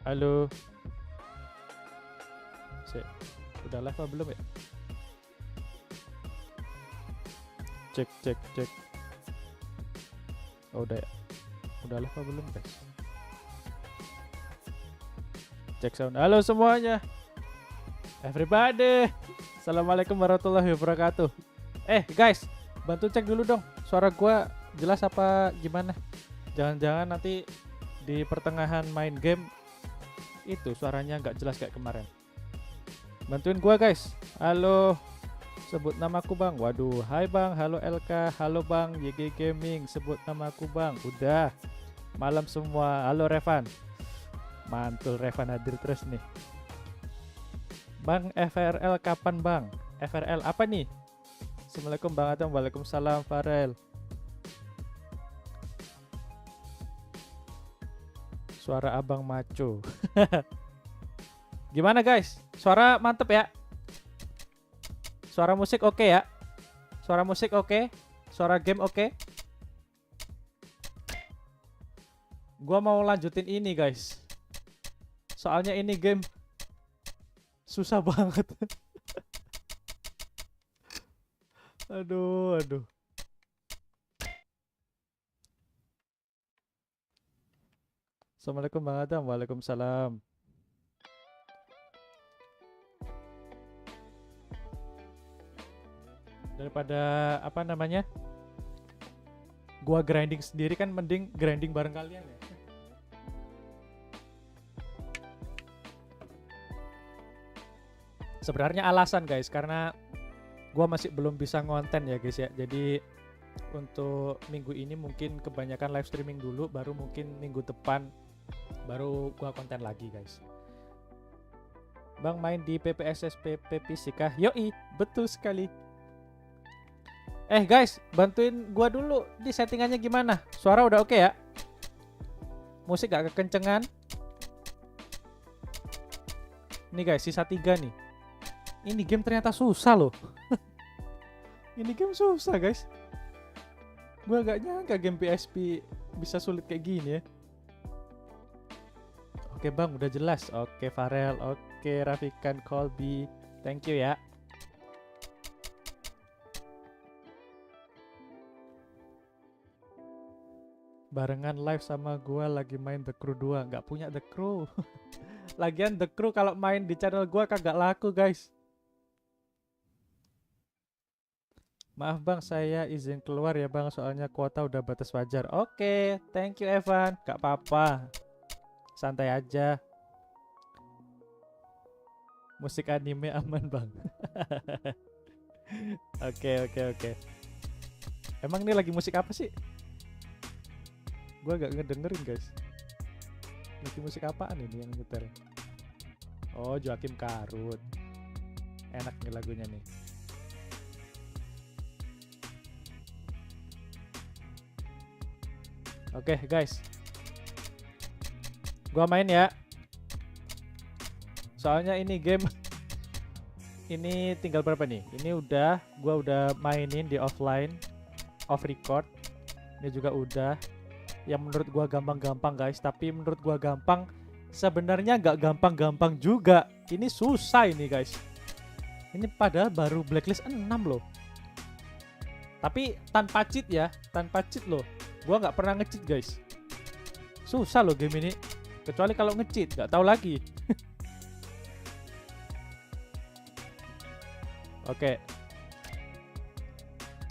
Halo. Sik. Udah live apa belum ya? Cek cek cek. Oh, udah ya. Udah live apa belum, guys? Cek sound. Halo semuanya. Everybody. Assalamualaikum warahmatullahi wabarakatuh. Guys, bantu cek dulu dong. Suara gua jelas apa gimana? Jangan-jangan nanti di pertengahan main game itu suaranya nggak jelas kayak kemarin. Bantuin gua, guys. Halo. Sebut namaku, Bang. Waduh, hai Bang. Halo LK. Halo Bang YG Gaming. Sebut namaku, Bang. Udah. Malam semua. Halo Revan. Mantul, Revan hadir terus nih. Bang, FRL kapan, Bang? FRL apa nih? Assalamualaikum Bang Adam. Waalaikumsalam Farel. Suara abang maco. Gimana guys? Suara mantep ya? Suara musik oke ya? Suara musik oke? Suara game oke? Gua mau lanjutin ini guys. Soalnya ini game susah banget. Aduh, aduh. Assalamualaikum Bang Adam. Waalaikumsalam. Daripada apa namanya? Gua grinding sendiri kan mending grinding bareng kalian ya. Sebenarnya alasan guys karena gua masih belum bisa ngonten ya guys ya. Jadi untuk minggu ini mungkin kebanyakan live streaming dulu, baru mungkin minggu depan baru gua konten lagi guys. Bang main di PPSSPP PC kah? Yoi, betul sekali. Guys, bantuin gua dulu di settingannya gimana? Suara udah oke ya? Musik gak kekencengan? Nih guys, sisa 3 nih. Ini game ternyata susah loh. Ini game susah guys. Gua gak nyangka game PSP bisa sulit kayak gini ya. Oke Bang, udah jelas. Oke Farel, oke Rafikan, Colby. Thank you ya. Barengan live sama gua lagi main The Crew 2. Nggak punya The Crew. Lagian The Crew kalau main di channel gua kagak laku guys. Maaf Bang, saya izin keluar ya Bang, soalnya kuota udah batas wajar. Oke, thank you Evan. Gak apa-apa. Santai aja. Musik anime aman Bang. Oke. Emang ini lagi musik apa sih? Gua gak ngedengerin guys. Lagi musik apaan ini yang nyetel? Oh, Joakim Karut. Enak nih lagunya nih. Oke guys, gua main ya. Soalnya ini game ini tinggal berapa nih? Ini gua udah mainin di offline, off record. Ini juga udah. Yang menurut gua gampang-gampang guys, tapi menurut gua gampang sebenarnya nggak gampang-gampang juga. Ini susah ini guys. Ini padahal baru blacklist 6 loh. Tapi tanpa cheat ya, tanpa cheat loh. Gua nggak pernah nge-cheat guys. Susah loh game ini. Kecuali kalau nge-cheat, nggak tahu lagi. Oke.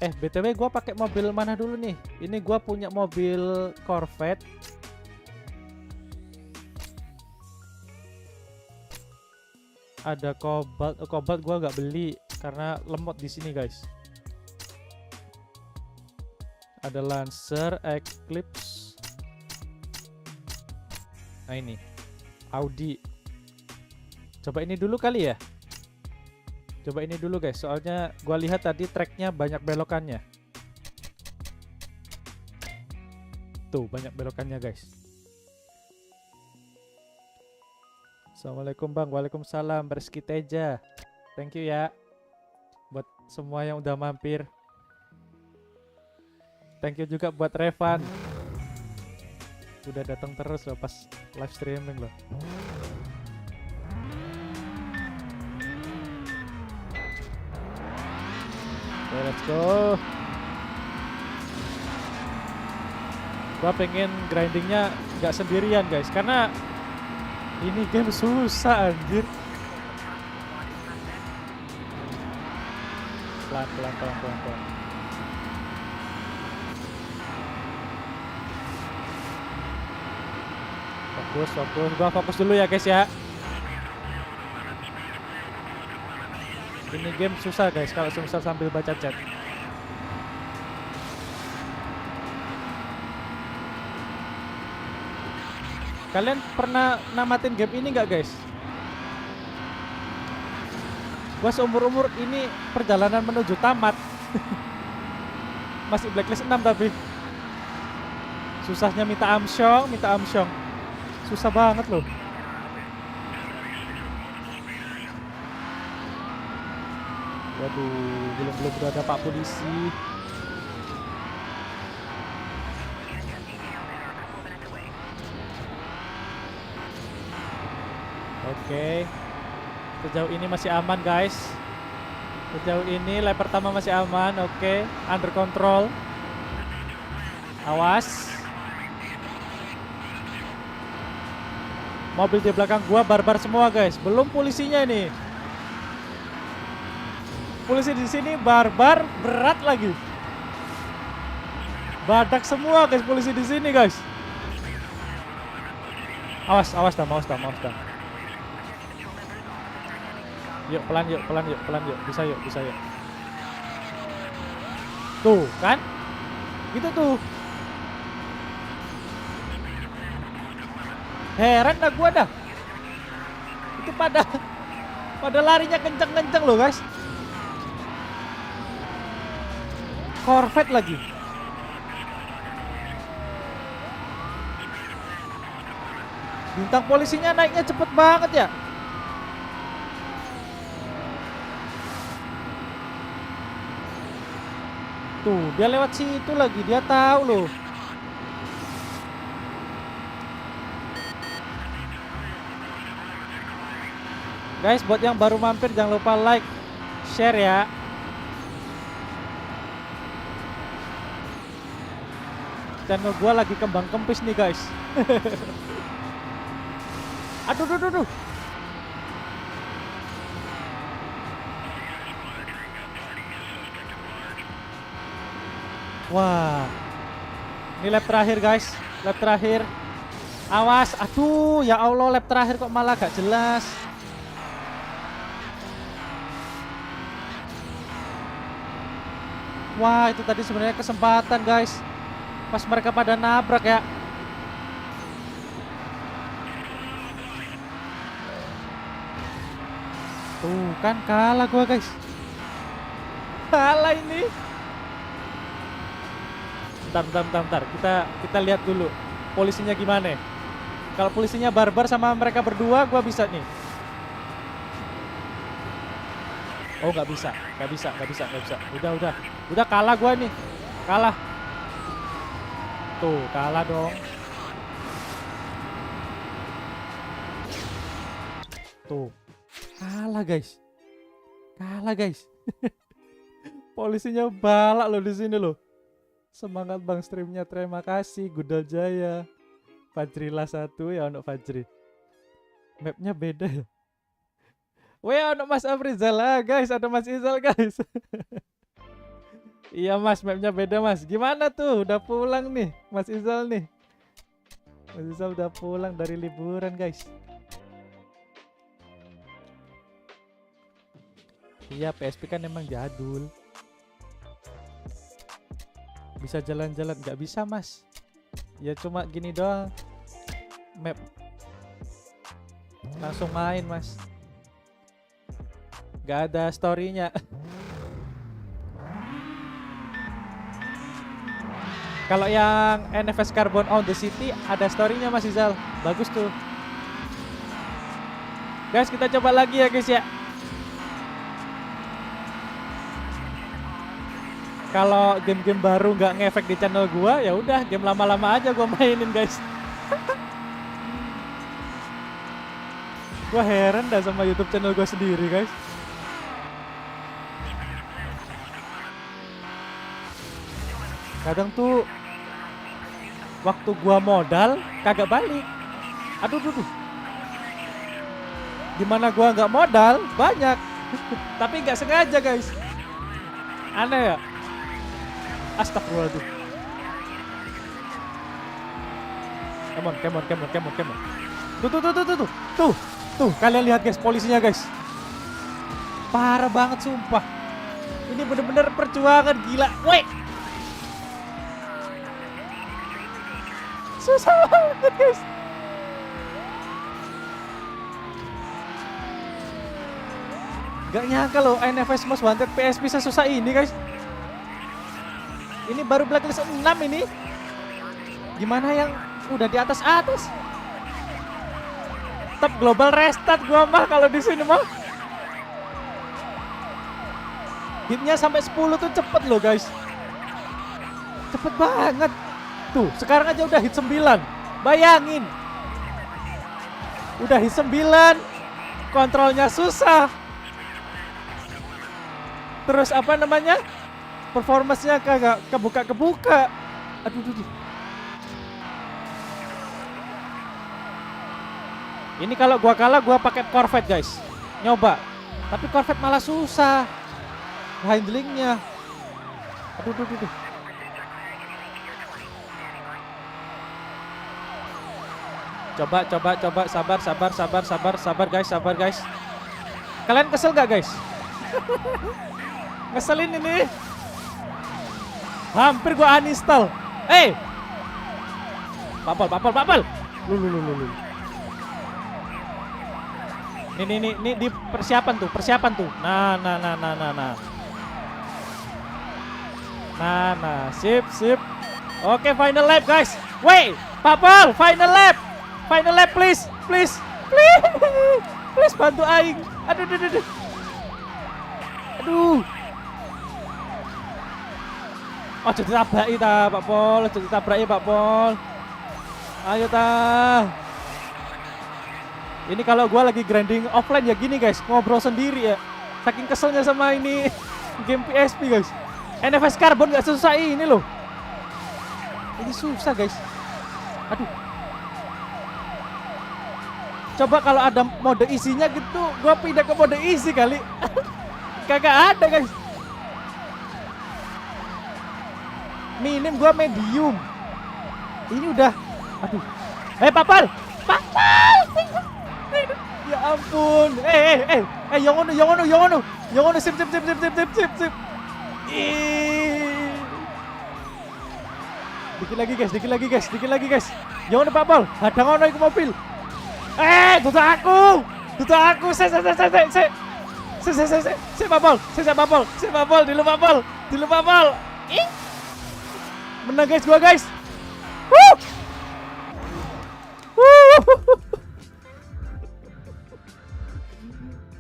BTW gua pakai mobil mana dulu nih? Ini gua punya mobil Corvette. Ada Cobalt. Cobalt gua nggak beli karena lemot di sini guys. Ada Lancer, Eclipse. Nah ini Audi. Coba ini dulu kali ya. Coba ini dulu guys. Soalnya gua lihat tadi tracknya banyak belokannya. Tuh banyak belokannya guys. Assalamualaikum Bang. Waalaikumsalam. Berski Teja. Thank you ya buat semua yang udah mampir. Thank you juga buat Revan. Udah datang terus loh pas live streaming loh. Oke, let's go. Gua pengen grindingnya nggak sendirian guys, karena ini game susah anjir. Pelan. Fokus. Gua fokus dulu ya guys ya. Ini game susah guys kalau susah sambil baca chat. Kalian pernah namatin game ini nggak guys? Gua seumur-umur ini perjalanan menuju tamat. Masih Blacklist 6 tapi susahnya minta amsyong. Susah banget loh. Waduh, belum ada Pak Polisi. Oke. Sejauh ini masih aman guys. Sejauh ini lap pertama masih aman. Oke, under control. Awas. Mobil di belakang gua barbar semua guys. Belum polisinya ini. Polisi di sini barbar berat lagi. Badak semua guys polisi di sini guys. Awas dah. Yuk pelan yuk. Bisa yuk. Tuh kan? Gitu tuh. Heran dah gua dah. Itu pada larinya kenceng-kenceng loh guys. Corvette lagi. Bintang polisinya naiknya cepet banget ya. Tuh, dia lewat situ lagi, dia tahu loh. Guys, buat yang baru mampir jangan lupa like, share ya. Channel gua lagi kembang kempis nih guys. Aduh. Wah. Ini lap terakhir guys. Lap terakhir. Awas. Aduh, ya Allah, lap terakhir kok malah gak jelas. Wah, itu tadi sebenarnya kesempatan guys. Pas mereka pada nabrak ya. Tuh kan kalah gua guys. Kalah ini. Bentar. Kita lihat dulu polisinya gimana. Kalau polisinya barbar sama mereka berdua, gua bisa nih. Oh nggak bisa. Udah kalah gua nih. Kalah. Tuh kalah dong. Tuh kalah guys. Polisinya balak loh di sini loh. Semangat bang streamnya, terima kasih Gudal Jaya. Fajrila 1 ya untuk Fajri. Mapnya beda ya. Weh untuk Mas Afrizal lah guys, ada Mas Izal guys. Iya mas, mapnya beda mas. Gimana tuh? Udah pulang nih Mas Izal nih. Mas Izal udah pulang dari liburan guys. Iya PSP kan emang jadul. Bisa jalan-jalan, nggak bisa mas. Ya cuma gini doang. Map. Langsung main mas. Gak ada story-nya. Kalau yang NFS Carbon on the City ada story-nya Mas Izal. Bagus tuh. Guys, kita coba lagi ya guys ya. Kalau game-game baru nggak ngefek di channel gua, ya udah game lama-lama aja gua mainin guys. Gua heran dah sama YouTube channel gua sendiri, guys. Kadang tuh waktu gua modal kagak balik. Aduh, duh. Dimana gua nggak modal banyak, tapi nggak sengaja, guys. Aneh ya. Astagfirullahaladzim. Come on. Tuh, kalian lihat guys, polisinya guys. Parah banget sumpah. Ini bener-bener perjuangan gila. Woi. Susah banget guys. Gak nyangka loh NFS Most Wanted PS bisa susah ini guys. Ini baru blacklist 6 ini. Gimana yang udah di atas? Top global restart gua mah kalau di sini mah. Hitnya sampai 10 tuh cepet loh guys. Cepet banget. Tuh, sekarang aja udah hit 9. Bayangin. Udah hit 9. Kontrolnya susah. Terus apa namanya? Performance-nya kagak kebuka. Aduh. Ini kalau gua kalah gua pakai Corvette guys. Nyoba. Tapi Corvette malah susah handlingnya. Aduh. Coba. Sabar guys. Kalian kesel gak guys? Ngeselin ini. Hampir gua uninstall. Papal. Lu. Ini di persiapan tuh. Nah. Sip. Oke, final lap guys. Wait, Papal, final lap please. Please bantu aing. Aduh. Oh, jadi tabraki ta, Pak Pol. Ayo ta. Ini kalau gua lagi grinding offline ya gini guys, ngobrol sendiri ya. Saking keselnya sama ini game PSP guys. NFS Carbon gak susah ini loh. Ini susah guys. Aduh. Coba kalau ada mode isinya gitu, gua pindah ke mode isi kali. Kagak ada guys. Minim gua medium. Ini udah. Aduh. Papal. Ya ampun. Yang ono. Sip. Dikit lagi guys. Yang ono Papal. Hadang ono iku mobil. Tutup aku. Se Papal. Dulu Papal. Menang guys gua guys.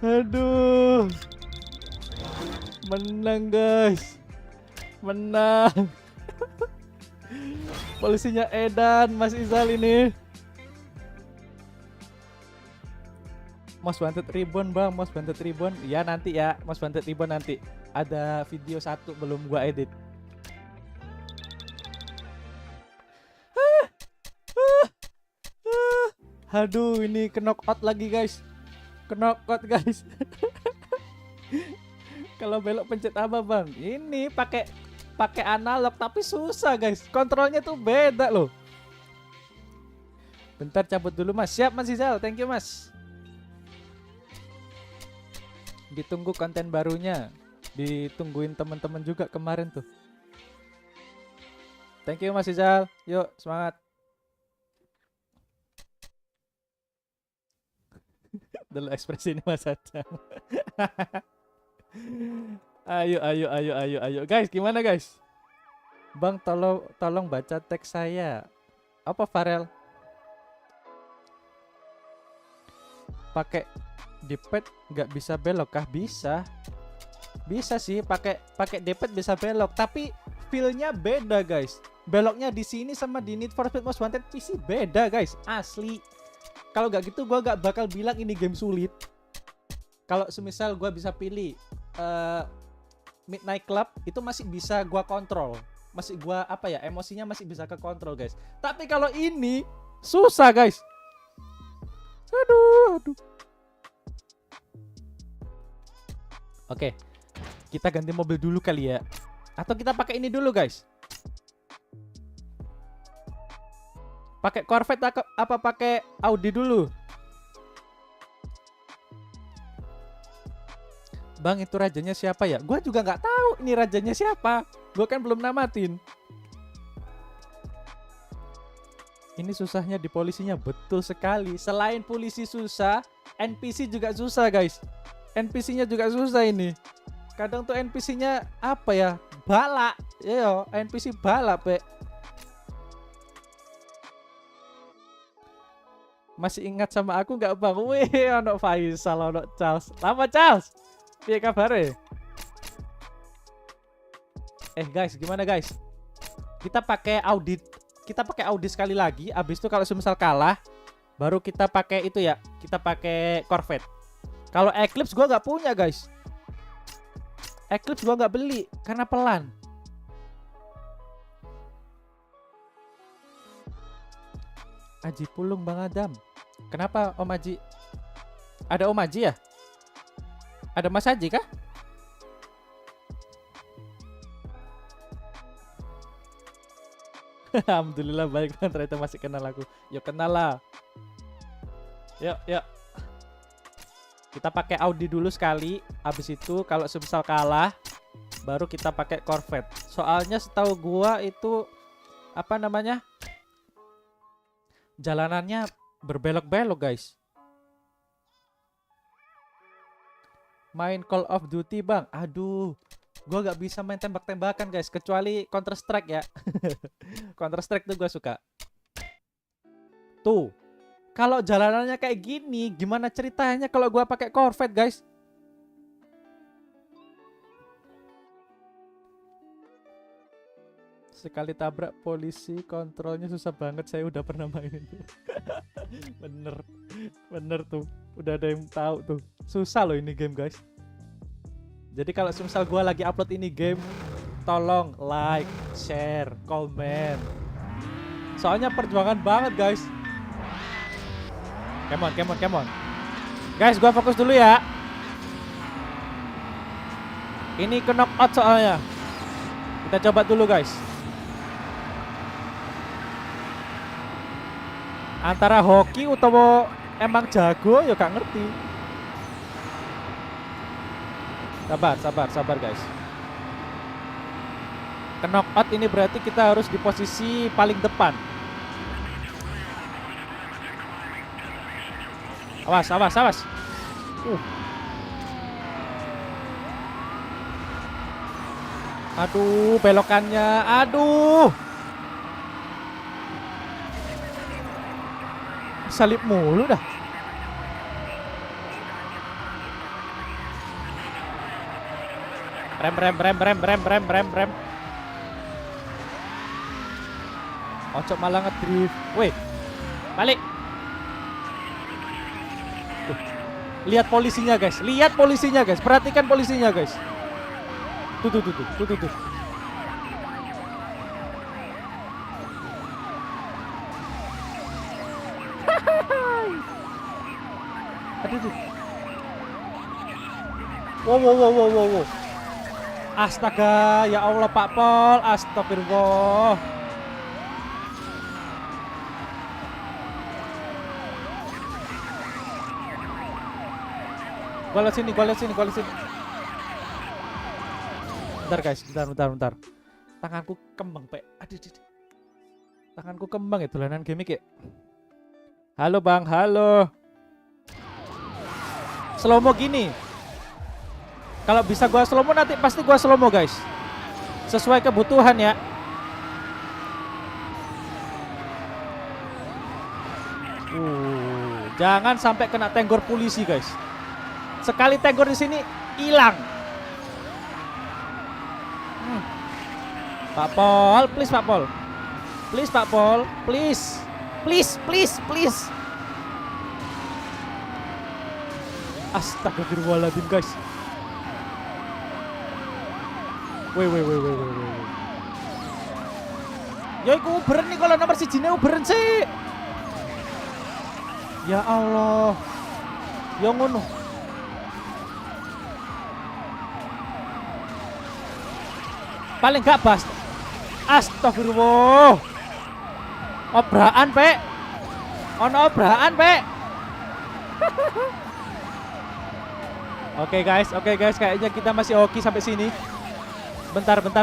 Aduh. Menang guys. Polisinya edan Mas Izal ini. Most Wanted Ribbon bang, Most Wanted Ribbon. Ya nanti ya, Most Wanted Ribbon nanti. Ada video 1 belum gua edit. Aduh, ini knock-out lagi guys. Kalau belok pencet apa bang? Ini pakai analog tapi susah guys. Kontrolnya tuh beda loh. Bentar cabut dulu mas. Siap Mas Izal, thank you mas. Ditunggu konten barunya. Ditungguin teman-teman juga kemarin tuh. Thank you Mas Izal. Yuk semangat. Dulu ekspresi ini Mas Acang. Ayo. Guys, gimana guys? Bang, tolong baca teks saya. Apa Farel? Pakai D-pad nggak bisa belok kah? Bisa sih, pakai D-pad bisa belok, tapi feel-nya beda guys. Beloknya di sini sama di Need for Speed Most Wanted PC beda guys, asli. Kalau nggak gitu gue nggak bakal bilang ini game sulit. Kalau semisal gue bisa pilih Midnight Club itu masih bisa gue kontrol, masih gue emosinya masih bisa ke kontrol guys. Tapi kalau ini susah guys. Aduh. Oke, kita ganti mobil dulu kali ya. Atau kita pakai ini dulu guys. Pakai Corvette apa pakai Audi dulu? Bang, itu rajanya siapa ya? Gua juga nggak tahu ini rajanya siapa. Gua kan belum namatin. Ini susahnya di polisinya, betul sekali. Selain polisi susah, NPC juga susah guys. NPC-nya juga susah ini. Kadang tuh NPC-nya apa ya? Balak. Yo, NPC balak, Pe. Masih ingat sama aku nggak bang? Wih, ono Faisal, ono Charles. Lama Charles. Piye kabare? Guys, gimana guys? Kita pakai audit. Kita pakai audit sekali lagi. Abis itu kalau semisal kalah, baru kita pakai itu ya. Kita pakai Corvette. Kalau Eclipse gua nggak punya guys. Eclipse gua nggak beli karena pelan. Aji Pulung Bang Adam. Kenapa Om Aji? Ada Om Aji ya? Ada Mas Aji kah? Alhamdulillah baik kan, ternyata masih kenal aku. Yuk kenal lah. Yuk. Kita pakai Audi dulu sekali. Habis itu kalau semisal kalah, baru kita pakai Corvette. Soalnya setahu gua itu apa namanya? Jalanannya berbelok-belok guys. Main Call of Duty bang. Aduh, gua gak bisa main tembak-tembakan guys, kecuali Counter Strike ya. Counter Strike tuh gua suka. Tuh, kalau jalanannya kayak gini, gimana ceritanya kalau gua pakai Corvette guys? Sekali tabrak polisi, kontrolnya susah banget. Saya udah pernah mainin. Bener tuh. Udah ada yang tahu tuh. Susah loh ini game guys. Jadi kalau misal gue lagi upload ini game, tolong like, share, komen. Soalnya perjuangan banget guys. Come on. Guys, gue fokus dulu ya. Ini ke knockout soalnya. Kita coba dulu guys. Antara hoki atau emang jago ya gak ngerti. Sabar guys. Ke knockout ini berarti kita harus di posisi paling depan. Awas. Aduh, belokannya. Aduh. Salip mulu dah. Rem. Ocok malah ngedrift. Weh, balik. Tuh. Lihat polisinya guys. Perhatikan polisinya guys. Tuh. Aduh. Wow. Astaga, ya Allah Pak Pol, astagfirullah. Gua lihat sini. Bentar guys, bentar. Tanganku kembang, Pak. Aduh. Tanganku kembang ya, dolanan gimmick ya. Halo Bang, halo. Slow-mo gini. Kalau bisa gua slow-mo nanti pasti gua slow-mo guys. Sesuai kebutuhan ya. Jangan sampai kena tenggor polisi guys. Sekali tenggor di sini hilang. Pak Pol, please Pak Pol. Please Pak Pol, please. Astagfirullahaladzim guys. Weh. Ya iku uberen nih kalau nomor sijine uberen sih. Ya Allah. Ya ngono. Paling gak bas. Astagfirullah. Obraan, Pek. Ono obraan, Pek. Oke guys, kayaknya kita masih oke sampai sini. Bentar. Oke,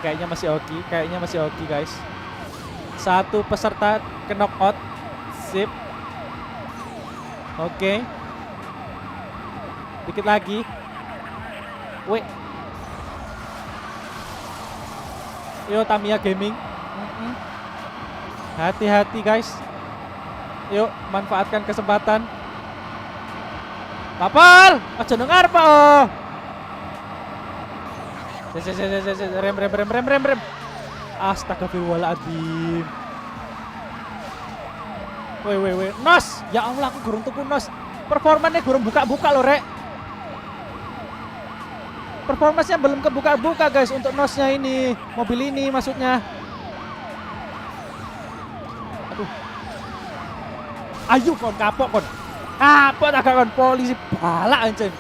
kayaknya masih oke guys. Satu peserta ke knockout. Sip. Oke. Dikit lagi. Wih. Yo Tamiya Gaming. Hati-hati guys. Yuk, manfaatkan kesempatan. Papal, aja dengar Pak. Oh. Rem. Astagfirullahaladzim. Weh. Nos, ya Allah aku gurung tuku nos. Performanya gurung buka-buka loh, Rek. Performanya belum kebuka-buka guys untuk nosnya ini. Mobil ini maksudnya. Aduh. Ayo kon kapok kon. Kapok tak kon polisi balak anjing.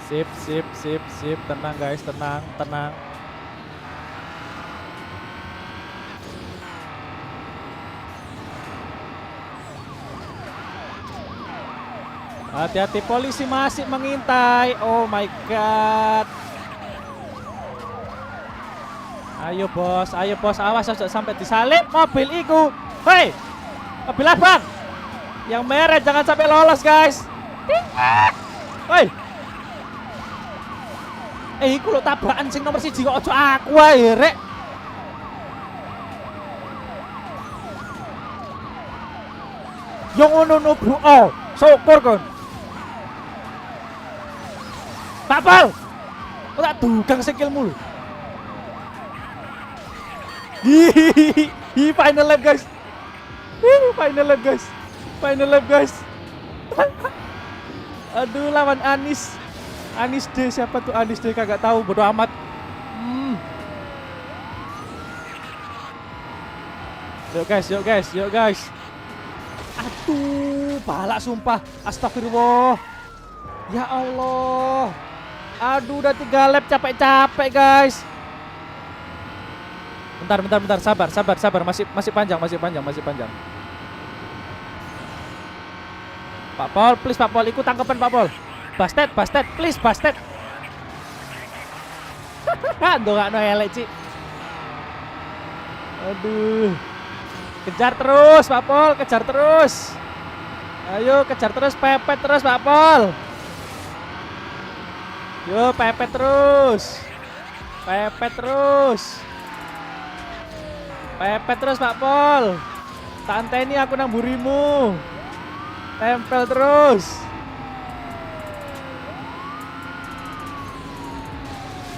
Sip. Tenang guys, tenang. Hati-hati, polisi masih mengintai. Oh my god. Ayo bos, awas aja sampai disalip mobil iku. Hei, mobil abang yang merah jangan sampai lolos guys. Hei. Iku lo tabrakan sing nomor 1 kok ojo aku ae, Rek. Yo ngono bro. Oh, syukur kon. Pak Pol. Kok tak dugang sikilmu lho. Hi, final lap guys. Final lap guys. Aduh, lawan Anis D, siapa tuh Anis D kagak tahu, bodo amat. Yuk guys. Aduh, balak sumpah. Astagfirullah. Ya Allah. Aduh, udah 3 lap capek-capek guys. Bentar. Sabar. Masih panjang. Pak Pol, please Pak Pol, ikut tangkapan Pak Pol. Bastet, please bastet. Ndongakno elek, Cik. Aduh. Kejar terus, Pak Pol, kejar terus. Ayo, kejar terus, pepet terus, Pak Pol. Yo, pepet terus. Pepet terus, Pak Pol. Tanteni aku nang burimu. Tempel terus.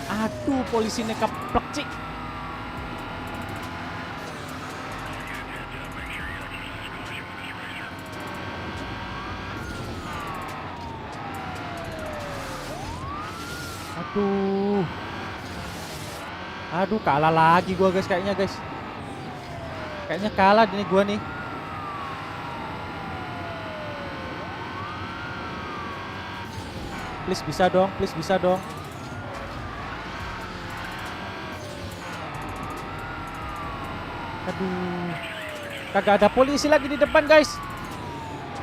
Aduh, polisinya keplek, Cik. Aduh, kalah lagi gua guys kayaknya guys. Kayaknya kalah ini gua nih. Please bisa dong. Aduh. Kagak ada polisi lagi di depan guys.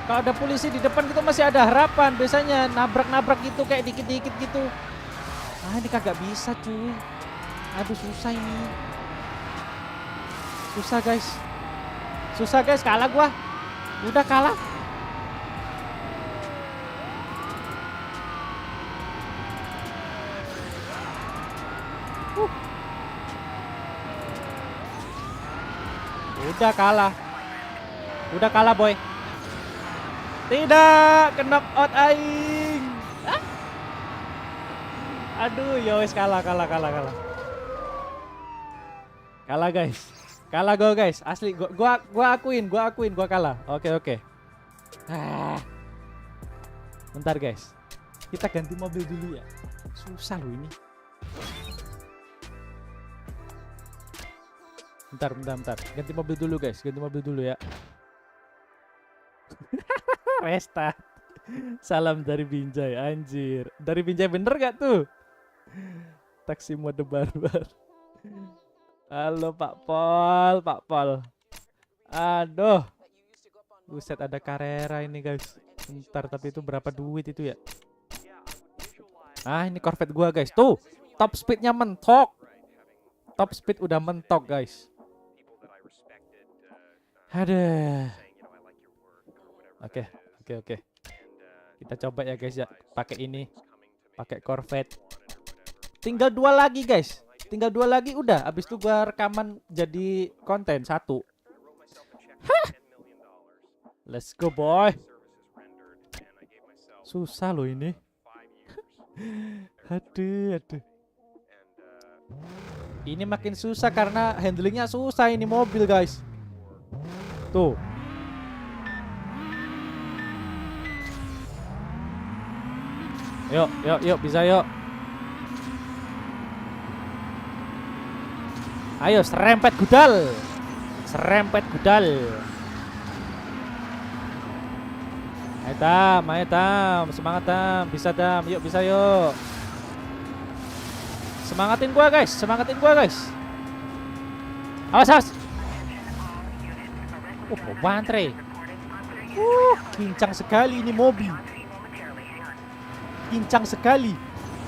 Kalau ada polisi di depan gitu masih ada harapan. Biasanya nabrak-nabrak gitu kayak dikit-dikit gitu. Ah, ini kagak bisa cuy. Aduh, susah ini. Susah guys, kalah gua. Udah kalah. Udah kalah boy. Tidak, knock out aing. Ah. Aduh, ya wes kalah. Kalah guys. Kalah guys. Asli gua akuin gua kalah. Oke. Ah. Bentar guys. Kita ganti mobil dulu ya. Susah loh ini. Bentar. Ganti mobil dulu guys. Ganti mobil dulu ya. Restart. Salam dari Binjai, anjir. Dari Binjai bener gak tuh? Taksi mode barbar. Halo Pak Pol. Aduh. Buset, ada Carrera ini guys. Bentar, tapi itu berapa duit itu ya? Ah, ini Corvette gua guys. Tuh, top speednya mentok. Top speed udah mentok guys. Aduh. Oke. Kita coba ya guys ya, pakai ini, pakai Corvette. Tinggal 2 lagi guys. Tinggal 2 lagi udah. Abis itu gua rekaman jadi konten 1. Hah. Let's go boy. Susah loh ini. Aduh. Ini makin susah karena handlingnya susah ini mobil guys. Tuh. Yuk, bisa yuk. Ayo, serempet gudal. Ayo Tam, semangat Tam, bisa Tam, yuk bisa yuk. Semangatin gua guys. Awas. Bantre. Kincang sekali ini mobil.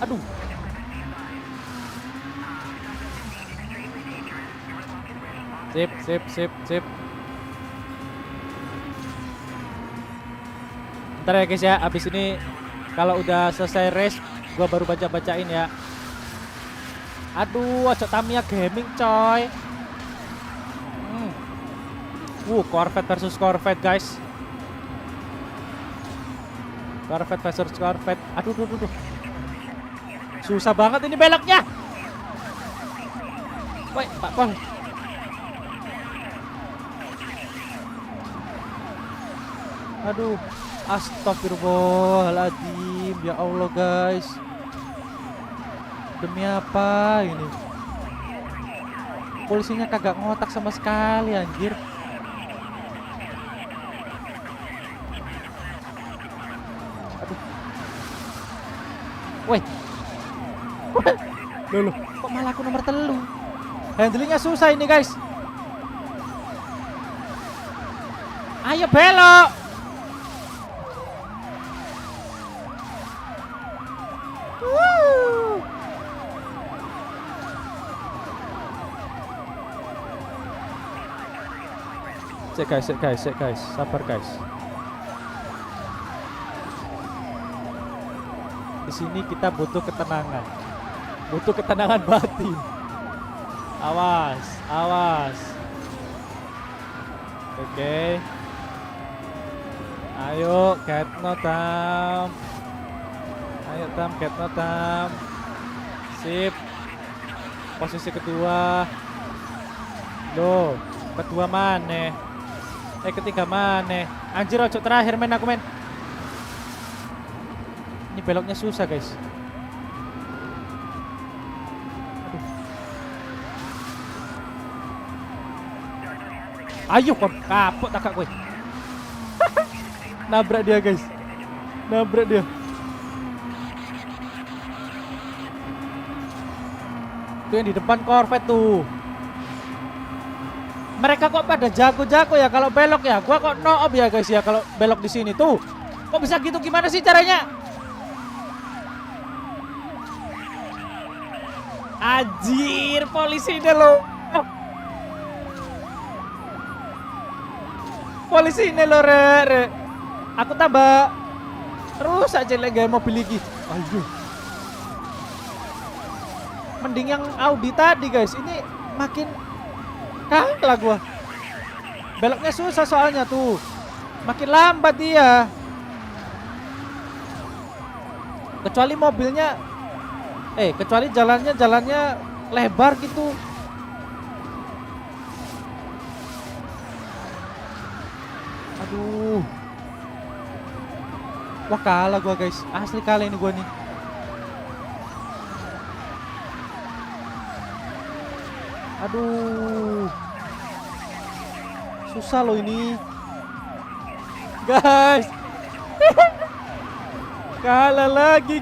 Aduh. Sip. Ntar ya guys ya, abis ini kalau udah selesai race gua baru bacain ya. Aduh, ojo Tamiya Gaming coy. Corvette versus Corvette guys. Aduh. Susah banget ini beloknya. Woi, Pak Pol. Aduh, astagfirullahaladzim. Ya Allah guys. Demi apa ini? Polisinya kagak ngotak sama sekali anjir. Aduh. Woi. Loh, kok malah aku nomor 3? Handlingnya susah ini guys. Ayo belok. Cek guys, sabar guys. Di sini kita butuh ketenangan batin. Awas. Oke. Ayo, get no Tam. Sip. Posisi kedua. Loh, kedua mana? Ketiga mana? Anjir, ojo terakhir men aku men. Ini beloknya susah guys. Ayo kon kapok tak gue. Nabrak dia guys. Tuh yang di depan Corvette tuh. Mereka kok pada jago-jago ya kalau belok ya. Gua kok no op ya guys ya kalau belok di sini tuh. Kok bisa gitu, gimana sih caranya? Anjir, polisi ini lo. Polisi ini lo re. Aku tambah terus aja lagi mobil lagi. Aduh. Mending yang Audi tadi guys. Ini makin kalah gua. Beloknya susah soalnya tuh. Makin lambat dia. Kecuali mobilnya, kecuali jalannya lebar gitu. Aduh. Wah kalah gua guys, asli kalah ini gua nih. Aduh. Susah loh ini. Guys. Kalah lagi.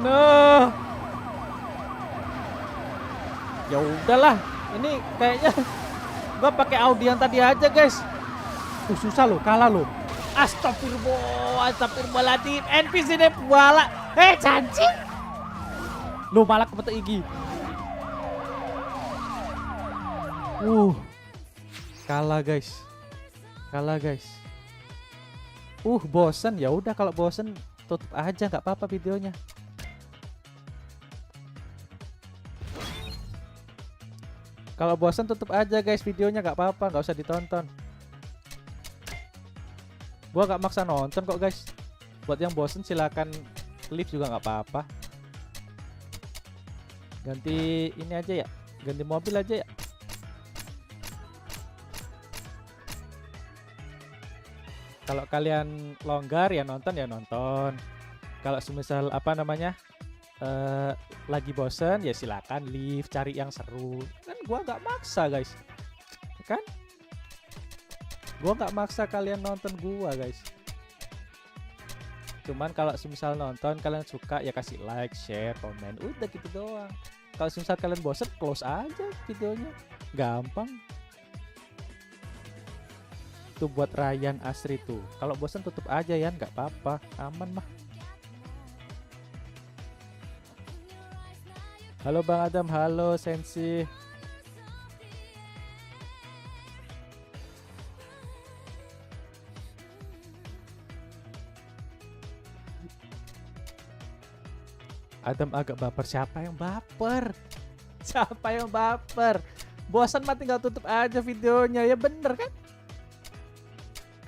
No. Ya udahlah. Ini kayaknya gua pakai Audi yang tadi aja, guys. Susah loh, kalah loh. Astagfirullahaladzim. NPC deh wala. Janji. Lu malah kepetek iki. Kalah guys. Bosen. Ya udah kalau bosen tutup aja, nggak apa-apa videonya. Kalau bosen tutup aja guys videonya, nggak apa-apa, nggak usah ditonton. Gua nggak maksa nonton kok guys. Buat yang bosen silakan leave juga nggak apa-apa. Ganti ini aja ya, ganti mobil aja ya. Kalau kalian longgar ya nonton. Kalau semisal lagi bosen ya silakan leave, cari yang seru. Kan gua nggak maksa guys, kan? Gua nggak maksa kalian nonton gua guys. Cuman kalau semisal nonton kalian suka ya kasih like, share, komen, udah gitu doang. Kalau semisal kalian bosen close aja videonya, gampang. Tuh buat Ryan Asri tuh. Kalau bosan tutup aja ya, nggak apa-apa, aman mah. Halo Bang Adam, halo Sensi. Adam agak baper. Siapa yang baper? Siapa yang baper? Bosan mah tinggal tutup aja videonya, ya bener kan?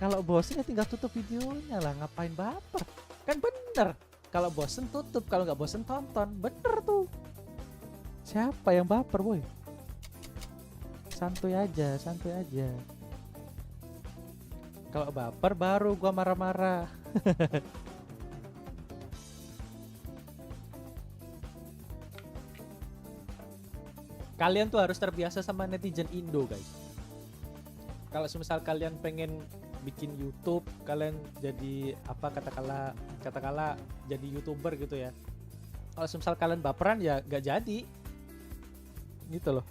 Kalau bosen ya tinggal tutup videonya lah, ngapain baper? Kan bener. Kalau bosen tutup, kalau nggak bosen tonton, bener tuh. Siapa yang baper boy? Santuy aja. Kalau baper baru gua marah-marah. Kalian tuh harus terbiasa sama netizen Indo guys. Kalau semisal kalian pengen bikin YouTube, kalian jadi katakanlah jadi YouTuber gitu ya. Kalau semisal kalian baperan ya gak jadi. Gitu loh.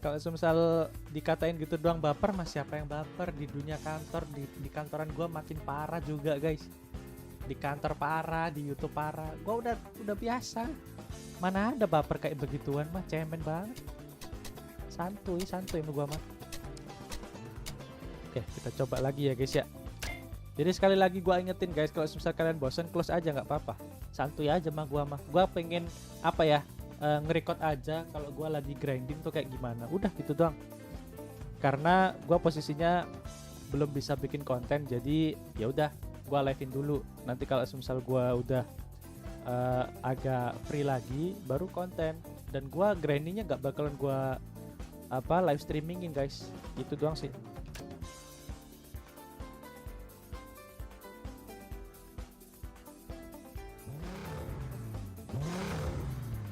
Kalau semisal dikatain gitu doang baper, mas siapa yang baper di dunia kantor, di kantoran gua makin parah juga guys. Di kantor parah, di YouTube parah. Gua udah biasa. Mana ada baper kayak begituan mah, cemen banget. Santuy sama gua mah. Oke, kita coba lagi ya guys ya. Jadi sekali lagi gua ingetin guys, kalau misal kalian bosan close aja nggak apa-apa. Santuy aja mah gua mah. Gua pengen nge-record aja kalau gua lagi grinding tuh kayak gimana. Udah gitu doang. Karena gua posisinya belum bisa bikin konten, jadi ya udah gua live-in dulu. Nanti kalau misal gua udah agak free lagi baru konten. Dan gua grindingnya nggak bakalan gua live streamingin guys, itu doang sih.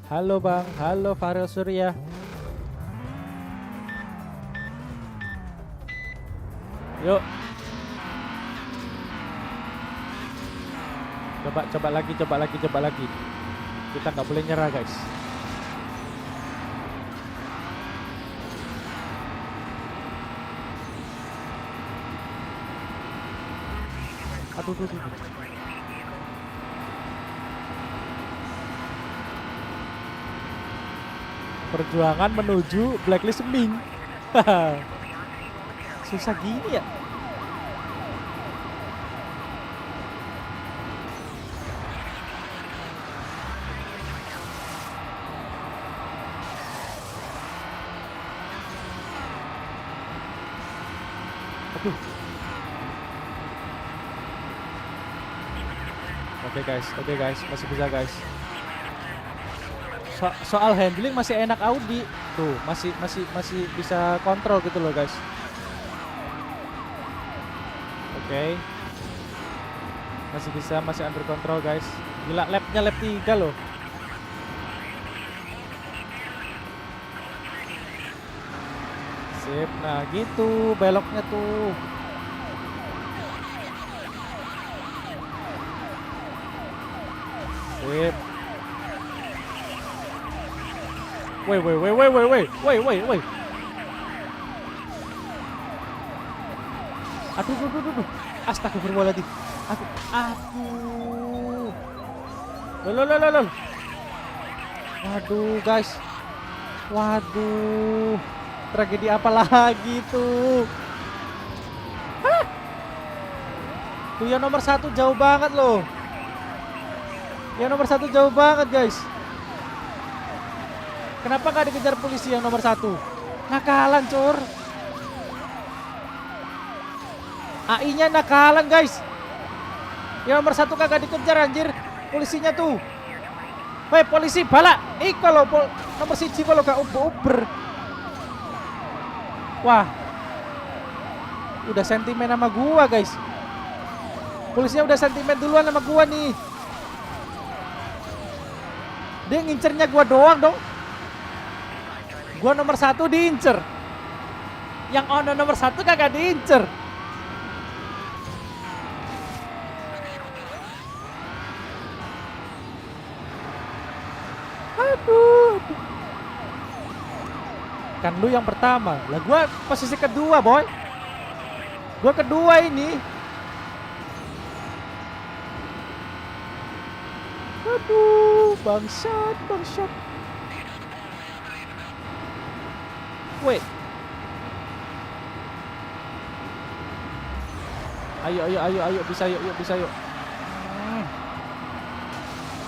Halo Bang, halo Farel Surya. Yuk. Coba lagi. Kita nggak boleh nyerah guys. Aduh. Perjuangan menuju blacklist Ming. Susah gini ya. Aduh. Oke guys, masih bisa guys. Soal handling masih enak Audi. Tuh, masih bisa kontrol gitu loh guys. Oke. Masih bisa, masih under control guys. Gila, lapnya lap 3 loh. Sip, nah gitu beloknya tuh. Sip. Woi. Aduh. Astagfirullahaladzim. Aduh. Lol. Waduh, guys. Waduh. Tragedi apa lagi tuh? Hah? Tuh yang nomor 1 jauh banget loh. Yang nomor 1 jauh banget, guys. Kenapa gak dikejar polisi yang nomor 1? Nakalan, cur. AI-nya nakalan, guys. Yang nomor 1 kagak dikejar anjir. Polisinya tuh. Woi, polisi bala. Kalau nomor 1 kalau gak uber. Wah. Udah sentimen sama gua, guys. Polisinya udah sentimen duluan sama gua nih. Dia ngincernya gua doang dong. Gua nomor 1 diincer. Yang ono nomor 1 kagak diincer. Aduh. Kan lu yang pertama. Lah gua posisi kedua, boy. Gua kedua ini. Aduh, bangsat. Wait. Ayo, bisa yuk.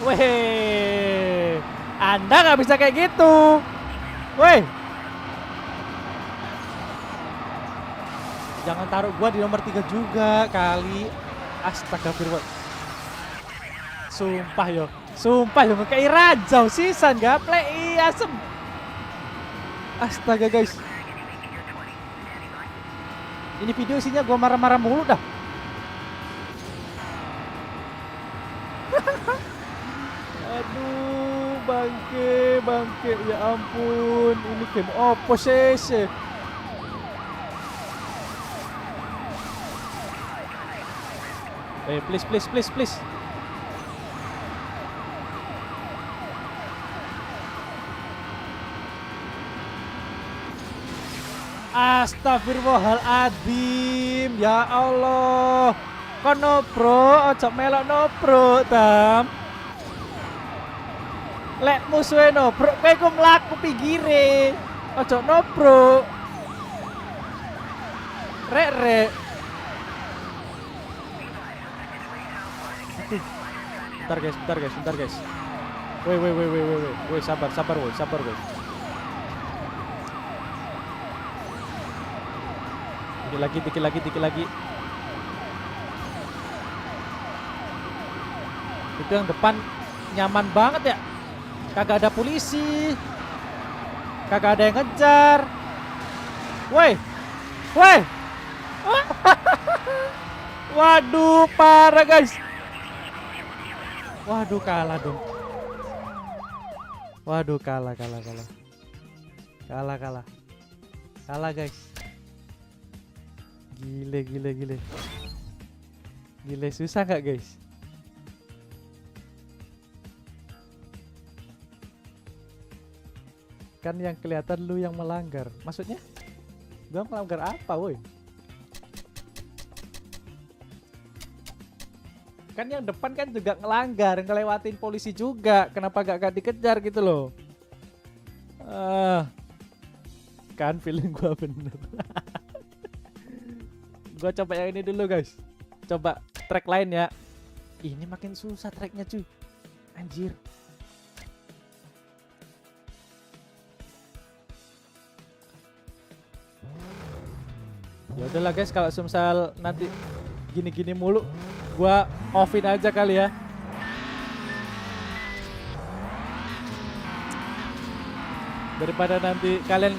Weh, Anda nggak bisa kayak gitu. Weh, jangan taruh gua di nomor 3 juga kali. Astagfirullah. Sumpah yo kayak rajau sisan gaple asem. Astaga guys. Ini video isinya gua marah-marah mulu dah. Aduh, bangke. Ya ampun, ini game opo sih? Please. Astagfirullahaladzim. Ya Allah. Kono bro, ojo melok no bro, tam. Lek musuhe no bro, kowe ku mlaku pinggire. Ojo no bro. Rek. Bentar guys. Woi, sabar woi. Dikit lagi. Itu yang depan nyaman banget ya. Kagak ada polisi. Kagak ada yang ngejar. Woi. Waduh, parah guys. Waduh, kalah dong. Waduh, kalah. Kalah guys. Gile. Susah gak guys? Kan yang kelihatan lu yang melanggar. Maksudnya? Gua melanggar apa woi? Kan yang depan kan juga ngelanggar, ngelewatin polisi juga. Kenapa gak dikejar gitu loh? Kan feeling gua bener. Gua coba yang ini dulu guys. Coba track lain ya. Ini makin susah tracknya cuy. Anjir. Ya udahlah guys, kalau semisal nanti gini-gini mulu, gua offin aja kali ya. Daripada nanti kalian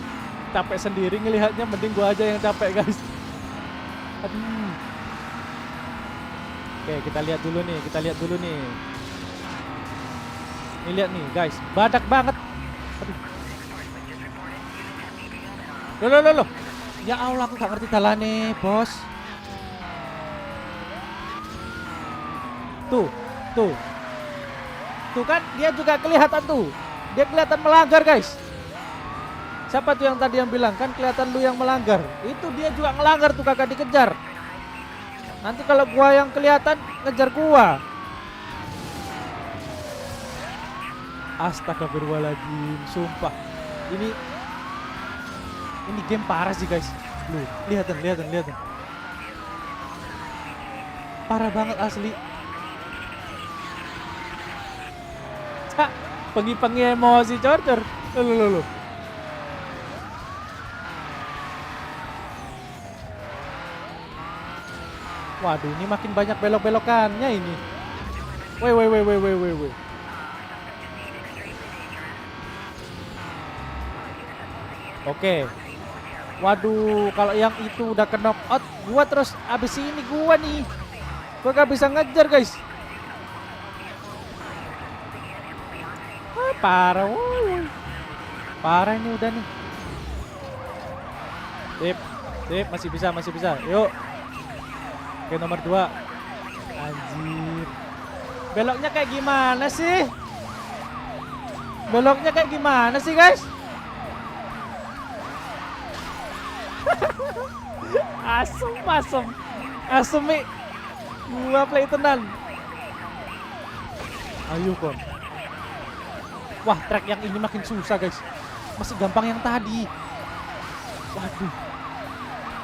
capek sendiri ngelihatnya, mending gua aja yang capek guys. Aduh. Oke, kita lihat dulu nih. Ini lihat nih guys, badak banget. Aduh. Loh. Ya Allah, aku gak ngerti dalane, bos. Tuh. Tuh kan dia juga kelihatan tuh. Dia kelihatan melanggar, guys. Siapa tuh yang tadi yang bilang kan kelihatan lu yang melanggar? Itu dia juga melanggar tuh, kagak dikejar. Nanti kalau gua yang kelihatan ngejar gua. Astagfirullahaladzim, sumpah. Ini game parah sih guys. Lu, lihatin. Parah banget asli. Cak, pengi-pengi emosi corcer. Lu. Waduh, ini makin banyak belok-belokannya ini. Woi. Oke. Waduh, kalau yang itu udah ke knock out, gua terus abis ini gua nih. Gua gak bisa ngejar, guys. Parah, woy. Parah ini udah nih. Sip, masih bisa. Yuk. Oke, nomor 2. Anjir. Beloknya kayak gimana sih? Guys? Asem gua play tenan. Ayo kon. Wah, track yang ini makin susah guys. Masih gampang yang tadi. Waduh.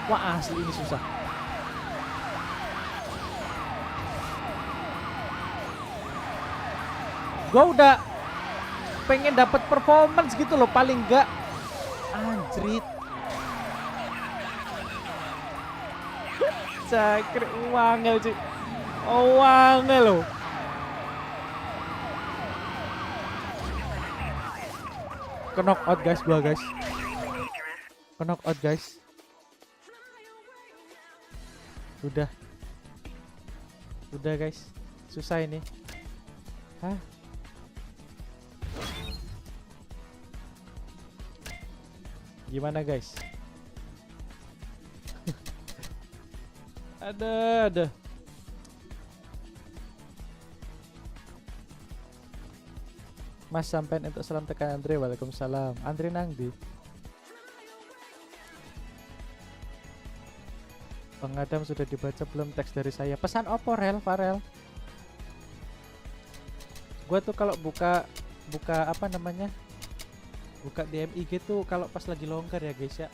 Wah, asli ini susah. Gua udah pengen dapat performance gitu loh, paling enggak. Anjrit. Cakre wangel cuy. Oh, wangel loh. Ke knock out guys gua guys. Udah guys. Susah ini. Hah? Gimana guys? Ada. Mas sampean untuk salam tekan Andre. Waalaikumsalam. Andre nang di. Pengadam sudah dibaca belum teks dari saya? Pesan opo Farel? Gua tuh kalau buka apa namanya? Buka DM IG tuh kalau pas lagi longgar ya guys ya.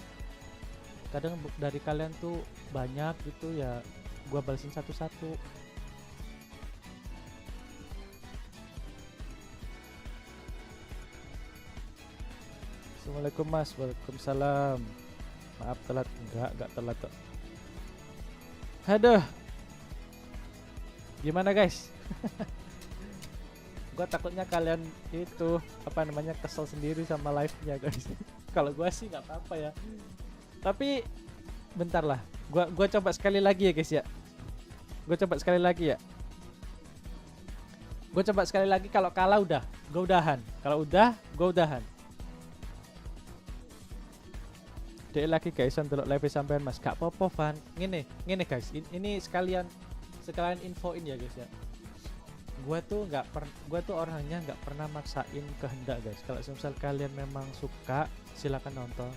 Kadang dari kalian tuh banyak gitu ya, gua balesin satu-satu. Assalamualaikum mas. Waalaikumsalam. Maaf telat. Enggak telat kok. Aduh. Gimana guys? Gua takutnya kalian itu apa namanya kesel sendiri sama live-nya guys. Kalau gua sih nggak apa-apa ya. Tapi bentar lah. Gua coba sekali lagi ya guys ya. Gua coba sekali lagi, kalau kalah udah, gua udahan. Kalau udah, gua udahan. Dek lagi guys, ndelok live sampean Mas. Gak apa-apa, Van. Ngene guys. Ini sekalian infoin ya guys ya. Gua tuh orangnya nggak pernah maksain kehendak guys. Kalau misal kalian memang suka, silakan nonton.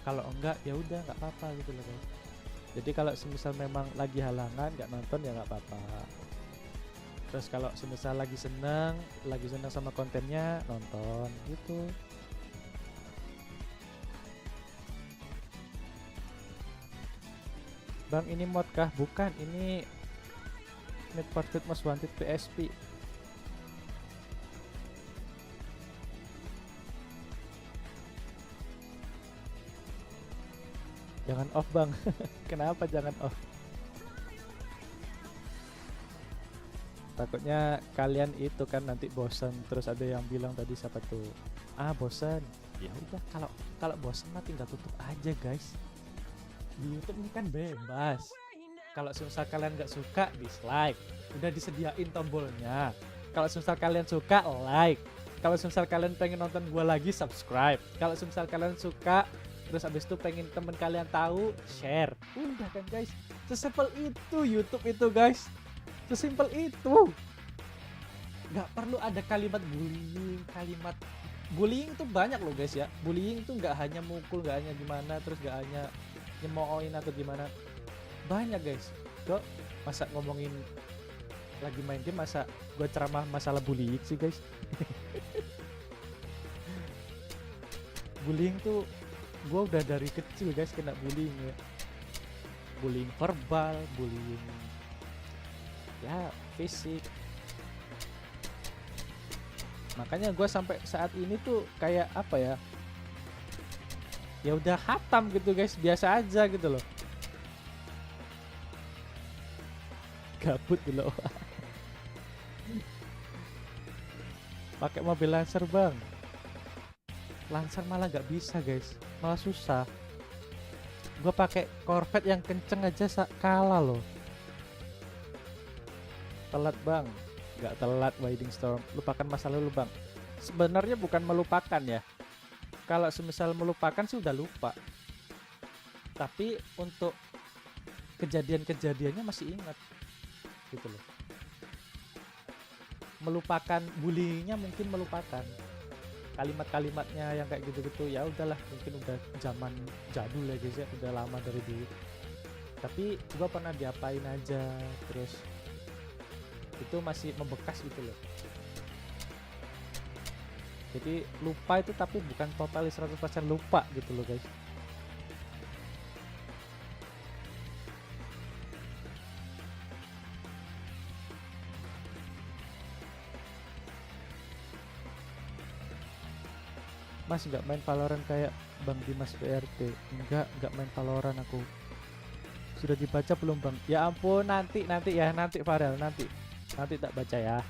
Kalau enggak ya udah nggak apa-apa gitu loh guys. Jadi kalau semisal memang lagi halangan nggak nonton ya nggak apa-apa. Terus kalau semisal lagi seneng sama kontennya, nonton gitu. Bang, ini mod kah? Bukan, ini Need for Speed Most Wanted PSP. Jangan off bang. Kenapa jangan off? Takutnya kalian itu kan nanti bosan. Terus ada yang bilang tadi siapa tuh? Ah bosan. Ya udah, kalau bosan mah tinggal tutup aja guys. Di YouTube ini kan bebas. Kalau misal kalian nggak suka, dislike. Udah disediain tombolnya. Kalau misal kalian suka, like. Kalau misal kalian pengen nonton gua lagi, subscribe. Kalau misal kalian suka, terus abis itu pengen temen kalian tahu, share. Udah kan guys. Sesimpel itu YouTube itu guys. Sesimpel itu. Nggak perlu ada kalimat bullying tuh banyak loh guys ya. Bullying tuh nggak hanya mukul, nggak hanya gimana, terus nggak hanya nyemooin atau gimana. Banyak guys. Kok masa ngomongin lagi main game, masa gue ceramah masalah bullying sih guys. Bullying tuh gue udah dari kecil guys kena bullying ya. Bullying verbal, bullying ya fisik. Makanya gue sampai saat ini tuh kayak apa ya? Ya udah hatam gitu guys, biasa aja gitu loh. Gabut dulu. Pakai mobil Lancer bang. Lancer malah gak bisa guys, malah susah. Gue pakai Corvette yang kenceng aja kalah loh. Telat bang. Gak telat Winding Storm, lupakan masa lalu bang. Sebenarnya bukan melupakan ya. Kalau semisal melupakan sih udah lupa. Tapi untuk kejadian-kejadiannya masih ingat. Gitu loh. Melupakan bullyingnya mungkin melupakan. Kalimat-kalimatnya yang kayak gitu-gitu ya udahlah, mungkin udah zaman jadul ya guys ya, udah lama dari dulu. Tapi gua pernah diapain aja, terus itu masih membekas gitu loh. Jadi lupa itu tapi bukan total 100% lupa gitu loh guys. Mas nggak main Valorant kayak Bang Dimas PRT? Nggak main Valorant aku. Sudah dibaca belum bang? Ya ampun, nanti Farel, nanti tak baca ya.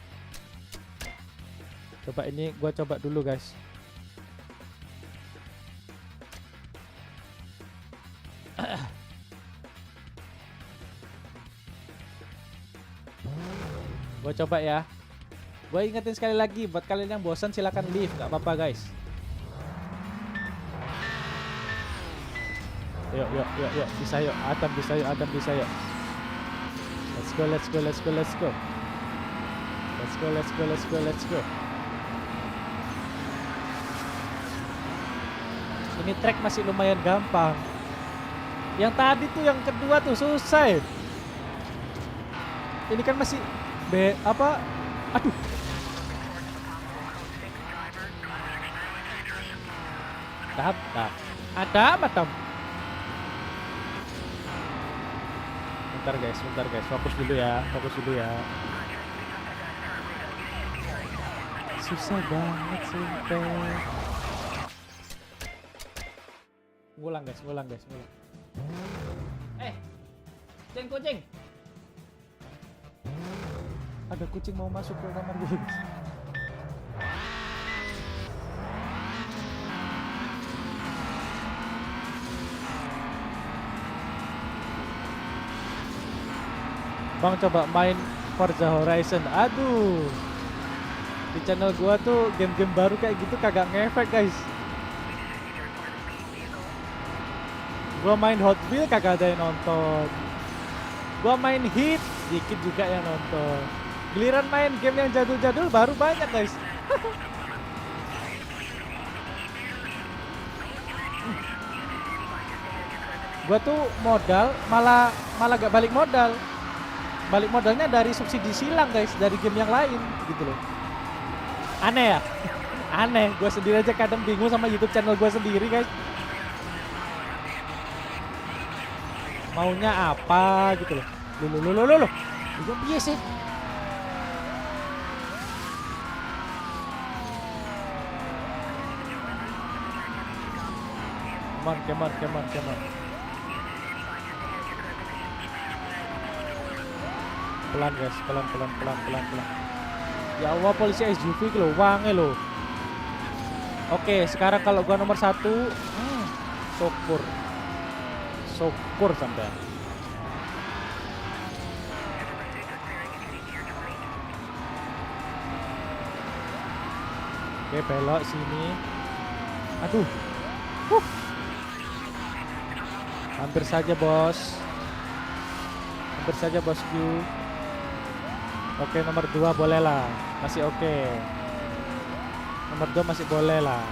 Coba ini gua coba dulu guys. Gua coba ya. Gua ingetin sekali lagi buat kalian yang bosan silakan leave, nggak apa-apa guys. Yuk, bisa yuk, Adam bisa yuk. Let's go. Ini track masih lumayan gampang. Yang tadi tuh yang kedua tuh susah. Ini kan masih aduh. Adam. Bentar guys, fokus dulu ya. Susah banget sumpah. Ngulang guys. Kucing. Ada kucing mau masuk ke kamar gue guys. Bang coba main Forza Horizon. Aduh. Di channel gua tuh game-game baru kayak gitu kagak ngefek guys. Gua main Hot Wheels kagak ada yang nonton. Gua main Hit dikit juga yang nonton. Giliran main game yang jadul-jadul baru banyak guys. Gua tuh modal malah gak balik modal. Balik modalnya dari subsidi silang guys, dari game yang lain gitu loh. Aneh ya? Aneh, gue sendiri aja kadang bingung sama YouTube channel gue sendiri guys. Maunya apa gitu loh. Loh. Gue piye sih? Come on. pelan guys, pelan. Ya Allah, polisi SUV lo, wangi lo. Oke, sekarang kalau gua nomor 1, syukur sampai. Oke, belok sini. Aduh. Hampir saja bosku. Oke, nomor 2 boleh lah. Masih oke. Nomor 2 masih boleh lah.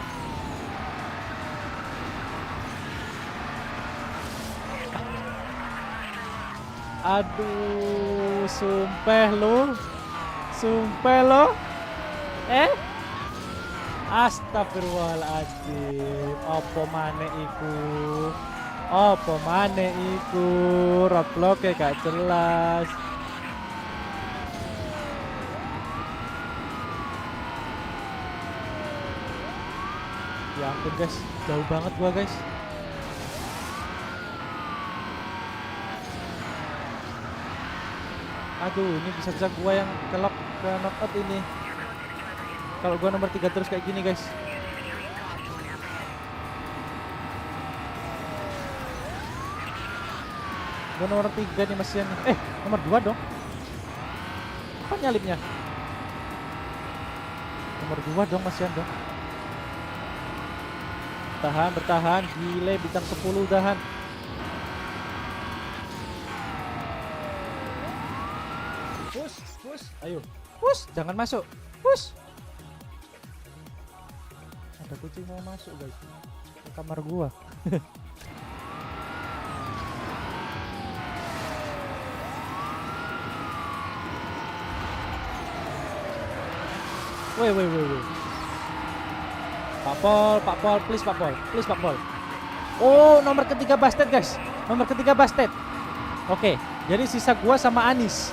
Aduh, sumpah lo. Astagfirullahaladzim. Apa maneh iku? Roadblock-e gak jelas. Ya ampun guys, jauh banget gua guys. Aduh, ini bisa-bisa gua yang kelok ke knockout ini. Kalau gua nomor 3 terus kayak gini guys. Gua nomor 3 nih Mas Yan. Nomor 2 dong. Apa nyalipnya? Nomor 2 dong Mas Yan dong. Bertahan, gile bintang 10 udahan. Push, ayo. Push, jangan masuk. Push. Ada kucing mau masuk guys. Ke kamar gua. Woi. Pak Pol, please Pak Pol. Oh, nomor ketiga Bastet guys. Oke, jadi sisa gua sama Anis.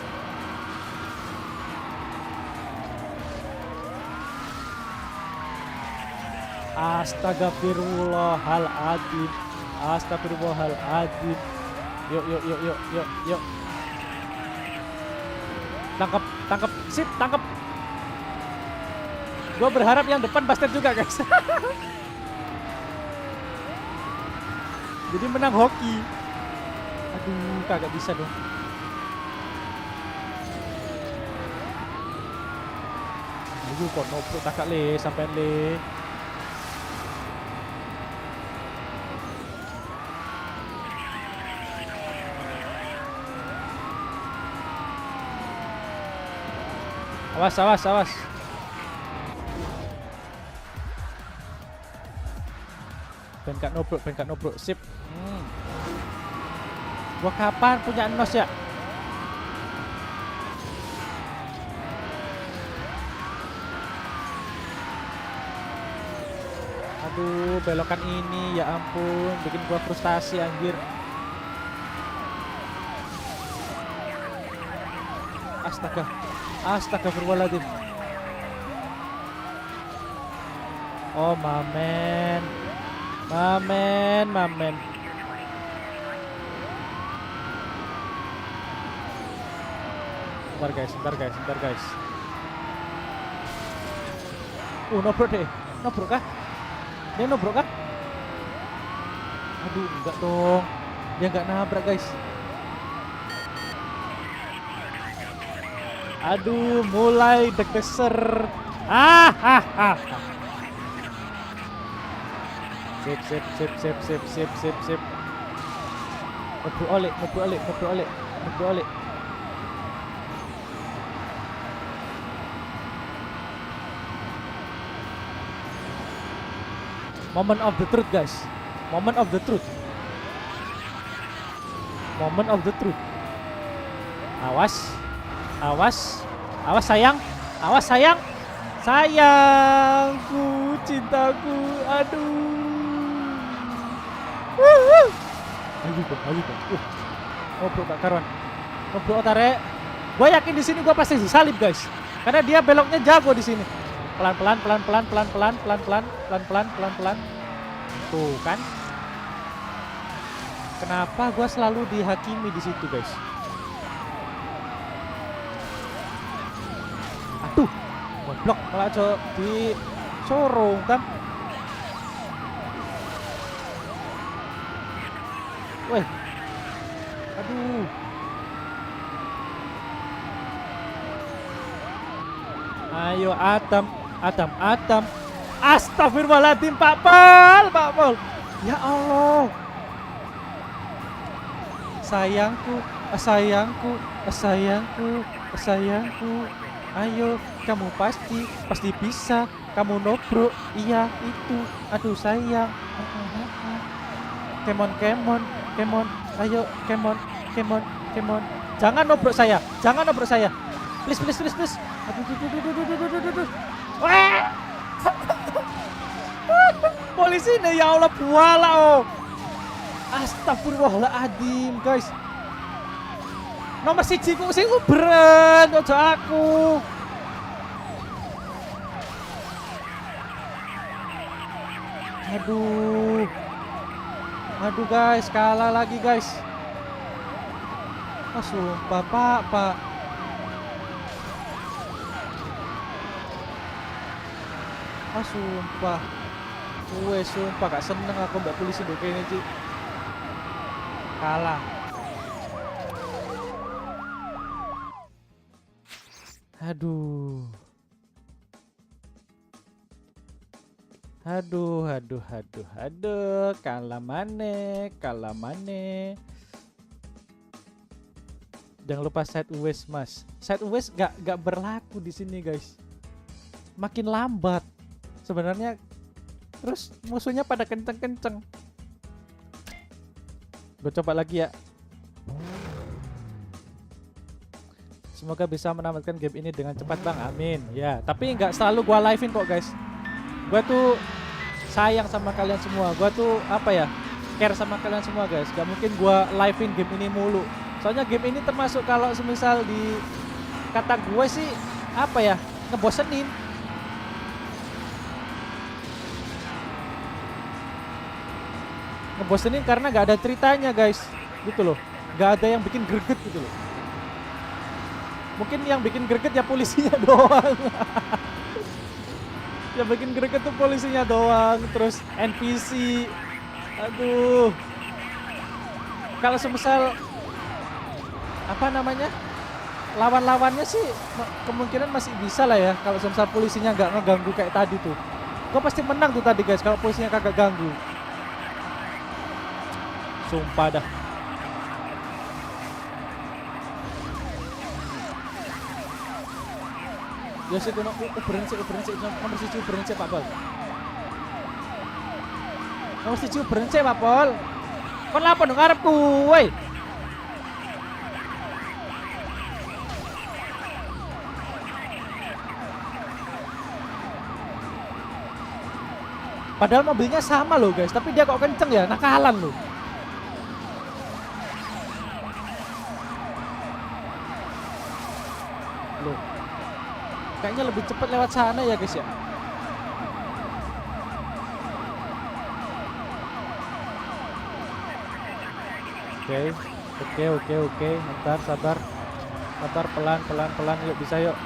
Astagfirullahaladzim. Yuk. Tangkap. Sip, tangkap. Gua berharap yang depan Bastet juga guys. Jadi menang hoki. Aduh, kagak bisa dong. Aduh, kok nopo takak le sampai le. Awas. Penkat nobrok. Sip. Gua kapan punya nos ya? Aduh, belokan ini ya ampun, bikin gua frustasi anjir. Astagfirullahaladzim. Oh, mamen. Bentar guys. Nobrok deh. Nobrok kah? Dia nobrok kah? Aduh, enggak dong. Dia enggak nabrak guys. Aduh, mulai deg-deser. Sip. Nobrok oleh. Moment of the truth guys. Moment of the truth. Awas sayang. Sayangku, cintaku. Aduh. Ayo bang. Ngobrol gak karuan. Ngobrol tarik. Gue yakin di sini gue pasti disalib guys. Karena dia beloknya jago di sini. Pelan. Tuh kan. Kenapa gue selalu dihakimi di situ guys? goblok malah aja di sorong kan. Weh. Aduh. Ayo Adam. Astagfirullahaladzim Pak Pol. Ya Allah. Sayangku. Ayo, kamu pasti bisa. Kamu nobrok. Iya, itu. Aduh sayang. Kemon. Ayo, kemon. Jangan nobrok saya. Please. Aduh. Wah. Polisi ini ya Allah buala oh. Astagfirullahaladzim guys. Nomor siji ku sing uberen ojo aku. Aduh guys, kalah lagi guys. Sumpah Pak. Sumpah. Sumpah gak seneng aku mbak polisi do kene Ci. Kalah. Aduh, kalah maneh. Jangan lupa side West Mas. Side West gak berlaku di sini guys. Makin lambat sebenarnya. Terus musuhnya pada kenceng. Gue coba lagi ya. Semoga bisa menamatkan game ini dengan cepat bang, amin. Ya, tapi nggak selalu gue live-in kok guys. Gue tuh sayang sama kalian semua. Gue tuh care sama kalian semua guys. Gak mungkin gue live-in game ini mulu. Soalnya game ini termasuk kalau semisal di kata gue sih ngebosenin. Ngebosenin karena gak ada ceritanya guys, gitu loh. Gak ada yang bikin greget gitu loh. Mungkin yang bikin greget ya polisinya doang. Yang bikin greget tuh polisinya doang. Terus NPC. Aduh. Kalau semisal lawan-lawannya sih kemungkinan masih bisa lah ya. Kalau semisal polisinya gak ngeganggu kayak tadi tuh, gue pasti menang tuh tadi guys kalau polisinya kagak ganggu. Sumpah dah. Ya sih kono berhenti nomor 1 berhenti Pak Pol. Nomor 1 berhenti Pak Pol. Kon lapo nang ngarepku woi. Padahal mobilnya sama loh guys, tapi dia kok kenceng ya, nakalan loh. Kayaknya lebih cepat lewat sana ya guys ya. Oke. Bentar, sabar pelan. Yuk bisa yuk.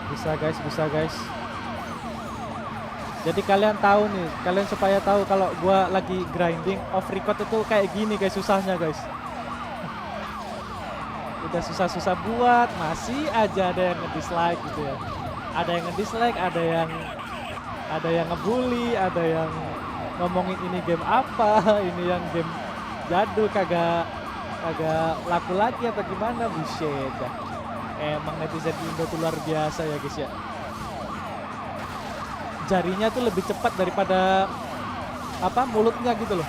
Bisa guys. Jadi kalian tahu nih, supaya tahu kalau gua lagi grinding off record itu kayak gini guys susahnya guys. Udah susah buat, masih aja ada yang nge-dislike gitu ya. Ada yang nge-dislike, ada yang ngebully, ada yang ngomongin ini game apa, ini yang game jadul kagak laku lagi atau gimana, bullshit dah. Emang netizen Indo tuh luar biasa ya guys ya. Jarinya tuh lebih cepat daripada mulutnya gitu loh.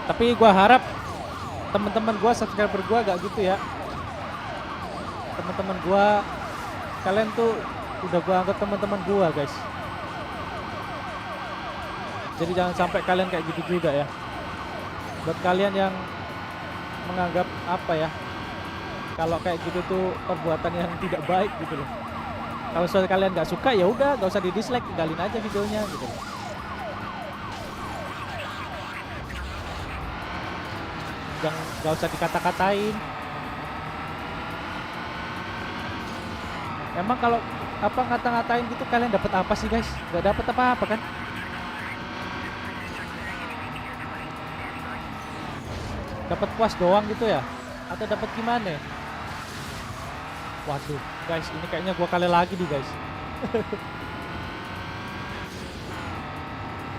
Tapi gua harap teman-teman gua, subscriber gua gak gitu ya. Teman-teman gua, kalian tuh udah gua anggap teman-teman gua guys. Jadi jangan sampai kalian kayak gitu juga ya. Buat kalian yang menganggap kalau kayak gitu tuh perbuatan yang tidak baik gitu loh. Kalau soal kalian gak suka ya udah, gak usah di dislike, tinggalin aja videonya gitu loh. jangan gak usah dikata-katain. Emang kalau apa ngata-ngatain gitu kalian dapat apa sih guys? Gak dapat apa-apa kan? Dapat puas doang gitu ya? Atau dapat gimana? Waduh, guys, ini kayaknya gua kalah lagi nih guys.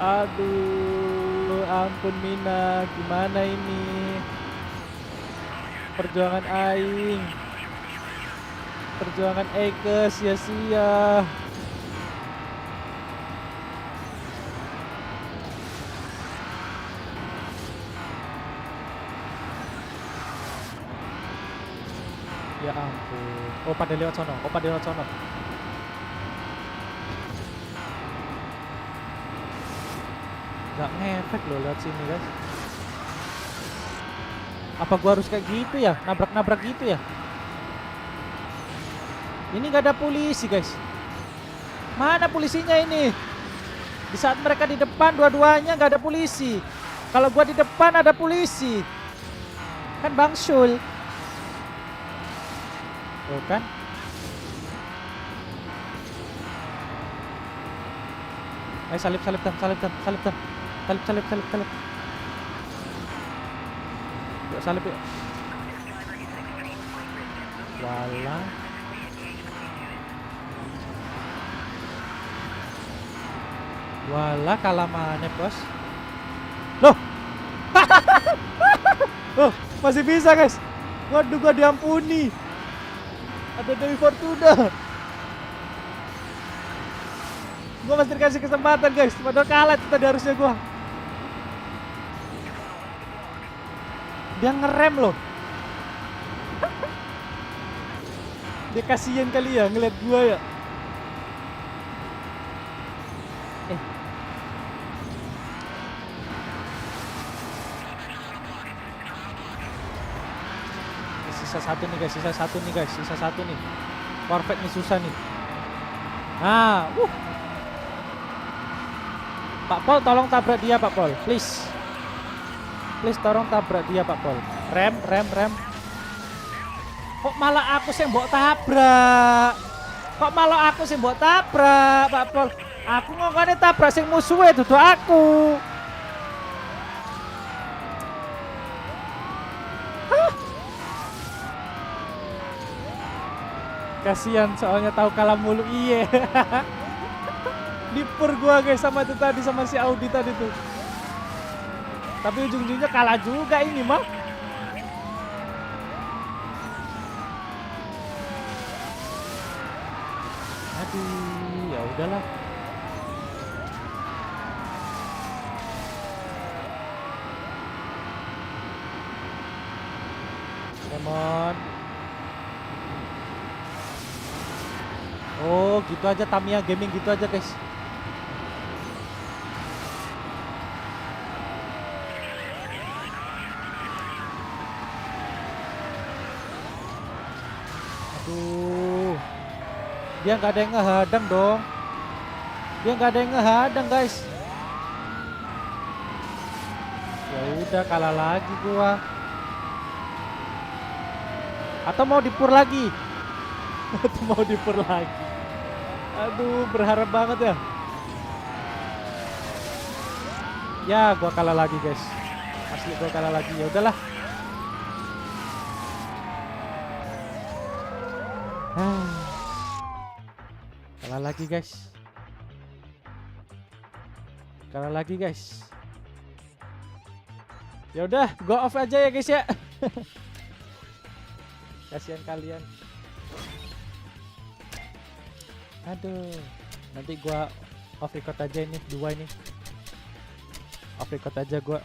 Aduh, ampun Mina, gimana ini? Perjuangan aing. Perjuangan Eike sia-sia. Ya ampun. Oh, pada lewat sono. Oh, pada lewat sono. Gak ngefek loh lewat sini guys. Apa gua harus kayak gitu ya? Nabrak-nabrak gitu ya? Ini gak ada polisi guys. Mana polisinya ini? Di saat mereka di depan dua-duanya gak ada polisi. Kalau gua di depan ada polisi. Kan Bang Syul. Tuh kan? Ayo salib tam. Salib. Yuk salib yuk. Walah. Walah kalah mana bos. Loh. Oh, masih bisa guys. Waduh gua diampuni. Ada Dewi Fortuna. Gua masih dikasih kesempatan guys. Padahal kalah itu tadi harusnya gua. Dia ngerem loh. Dia kasihan kali ya ngeliat gua ya. Sisa satu nih. Perfect nih, susah nih. Nah, Pak Pol tolong tabrak dia Pak Pol, please tolong tabrak dia Pak Pol. Rem. Kok malah aku sih mbok tabrak? Pak Pol? Aku ngomongnya tabrak sing musuhnya dudu aku. Kasihan soalnya tahu kalah mulu. Iya. Dipur gua guys sama itu tadi, sama si Audi tadi tuh. Tapi ujung-ujungnya kalah juga ini mah. Aduh, ya udahlah. Lemon. Oh gitu aja, Tamiya Gaming gitu aja guys. Aduh, dia nggak ada yang ngehadang dong. Guys. Ya udah kalah lagi gua. Atau mau dipur lagi? Aduh, berharap banget ya. Ya, gua kalah lagi, guys. Asli gua kalah lagi. Ya udahlah. Kalah lagi, guys. Ya udah, go off aja ya, guys ya. Kasihan kalian. Aduh, nanti gua off record aja ini, 2 ini. Off record aja gua.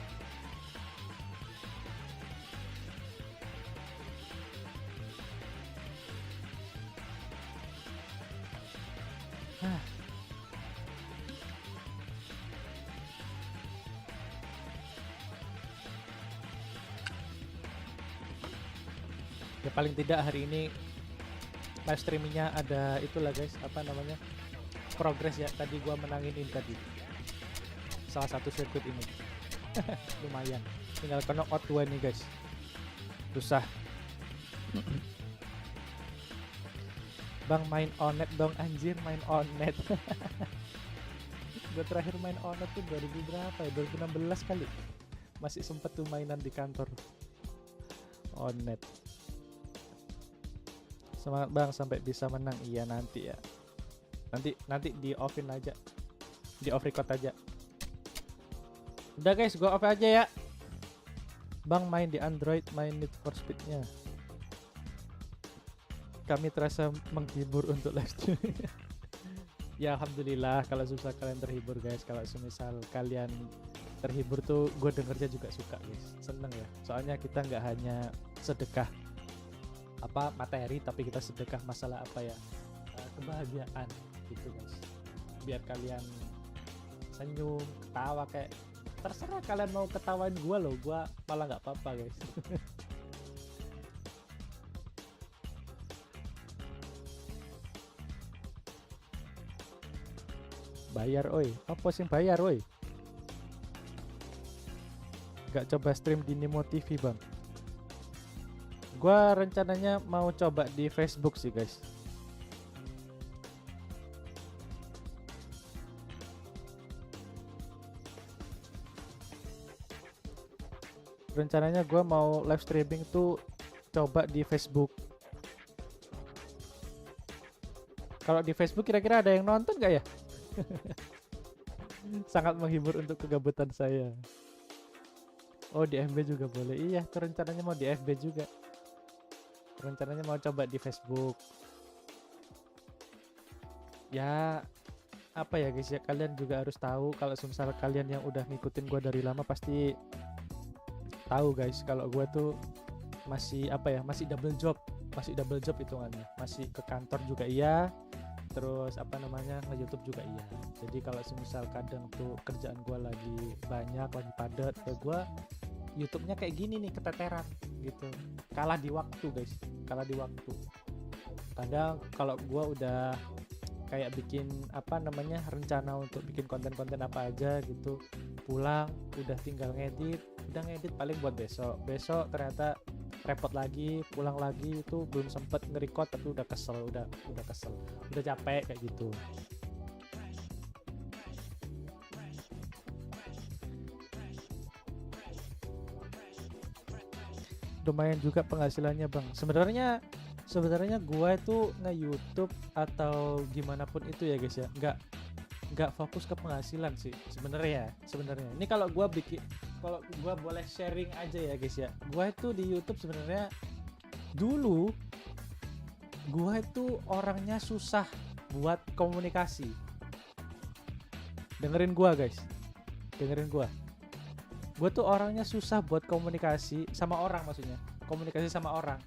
Ya paling tidak hari ini live streamingnya ada itulah guys, apa namanya, progress ya. Tadi gua menangin ini tadi salah satu sirkuit ini. Lumayan, tinggal knock out 2 nih guys. susah. Bang main Onet dong anjir, main Onet. Gue terakhir main Onet tuh 2000 berapa ya, 2016 kali. Masih sempet tuh mainan di kantor Onet. Semangat bang sampai bisa menang. Iya nanti ya, nanti di offin aja, di off record aja. Udah guys, gue off aja ya. Bang main di Android, main Need for Speed-nya. Kami terasa menghibur untuk live streaming. Ya alhamdulillah kalau susah kalian terhibur guys. Kalau semisal kalian terhibur tuh gue dengernya juga suka guys. Seneng ya. Soalnya kita nggak hanya sedekah apa materi, tapi kita sedekah masalah apa ya, kebahagiaan gitu guys. Biar kalian senyum, ketawa, kayak terserah kalian mau ketawain gue loh, gue malah nggak apa-apa guys. Bayar oi, apa sih bayar oi? Gak coba stream di Nemo TV bang? Gua rencananya mau coba di Facebook sih guys. Rencananya gua mau live streaming tuh coba di Facebook. Kalau di Facebook kira-kira ada yang nonton gak ya? Sangat menghibur untuk kegabutan saya. Oh di FB juga boleh. Iya, rencananya mau di FB juga. Rencananya mau coba di Facebook. Ya apa ya guys ya, kalian juga harus tahu kalau misal kalian yang udah ngikutin gua dari lama pasti tahu guys kalau gua tuh masih apa ya, masih double job hitungannya. Masih ke kantor juga iya. Terus apa namanya, nge-YouTube juga iya. Jadi kalau semisal kadang tuh kerjaan gue lagi banyak, lagi padat, ya gue YouTube-nya kayak gini nih, keteteran gitu. Kalah di waktu guys, kalah di waktu. Kadang kalau gue udah kayak bikin apa namanya, rencana untuk bikin konten-konten apa aja gitu, pulang udah tinggal ngedit, paling buat besok ternyata repot lagi, pulang lagi itu belum sempet nge-record tapi udah kesel, udah capek kayak gitu. Lumayan juga penghasilannya bang. Sebenarnya gua itu nge-YouTube atau gimana pun itu ya guys ya, nggak fokus ke penghasilan sih sebenarnya. Ini kalau gua boleh sharing aja ya guys ya, gua itu di YouTube sebenarnya dulu gua itu orangnya susah buat komunikasi. Dengerin gua guys, gua tuh orangnya susah buat komunikasi sama orang, maksudnya komunikasi sama orang.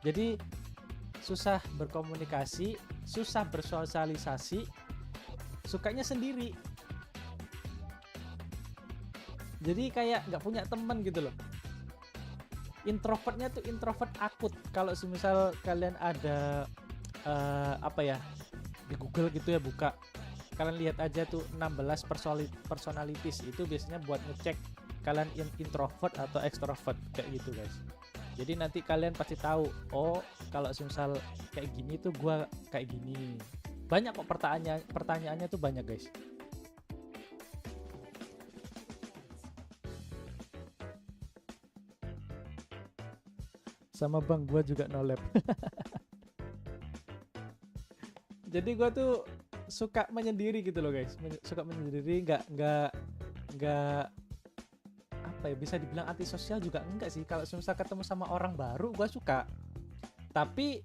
Jadi susah berkomunikasi, susah bersosialisasi, sukanya sendiri. Jadi kayak nggak punya teman gitu loh. Introvertnya tuh introvert akut. Kalau semisal kalian ada apa ya, di Google gitu ya, buka, kalian lihat aja tuh 16 personalities, itu biasanya buat ngecek kalian introvert atau extrovert kayak gitu guys. Jadi nanti kalian pasti tahu, oh kalau semisal kayak gini tuh gua kayak gini. Banyak kok pertanyaannya tuh banyak guys. Sama bang, gua juga no lab. Jadi gua tuh suka menyendiri gitu loh guys, suka menyendiri, nggak apa ya, bisa dibilang antisosial juga enggak sih. Kalau misal ketemu sama orang baru gua suka, tapi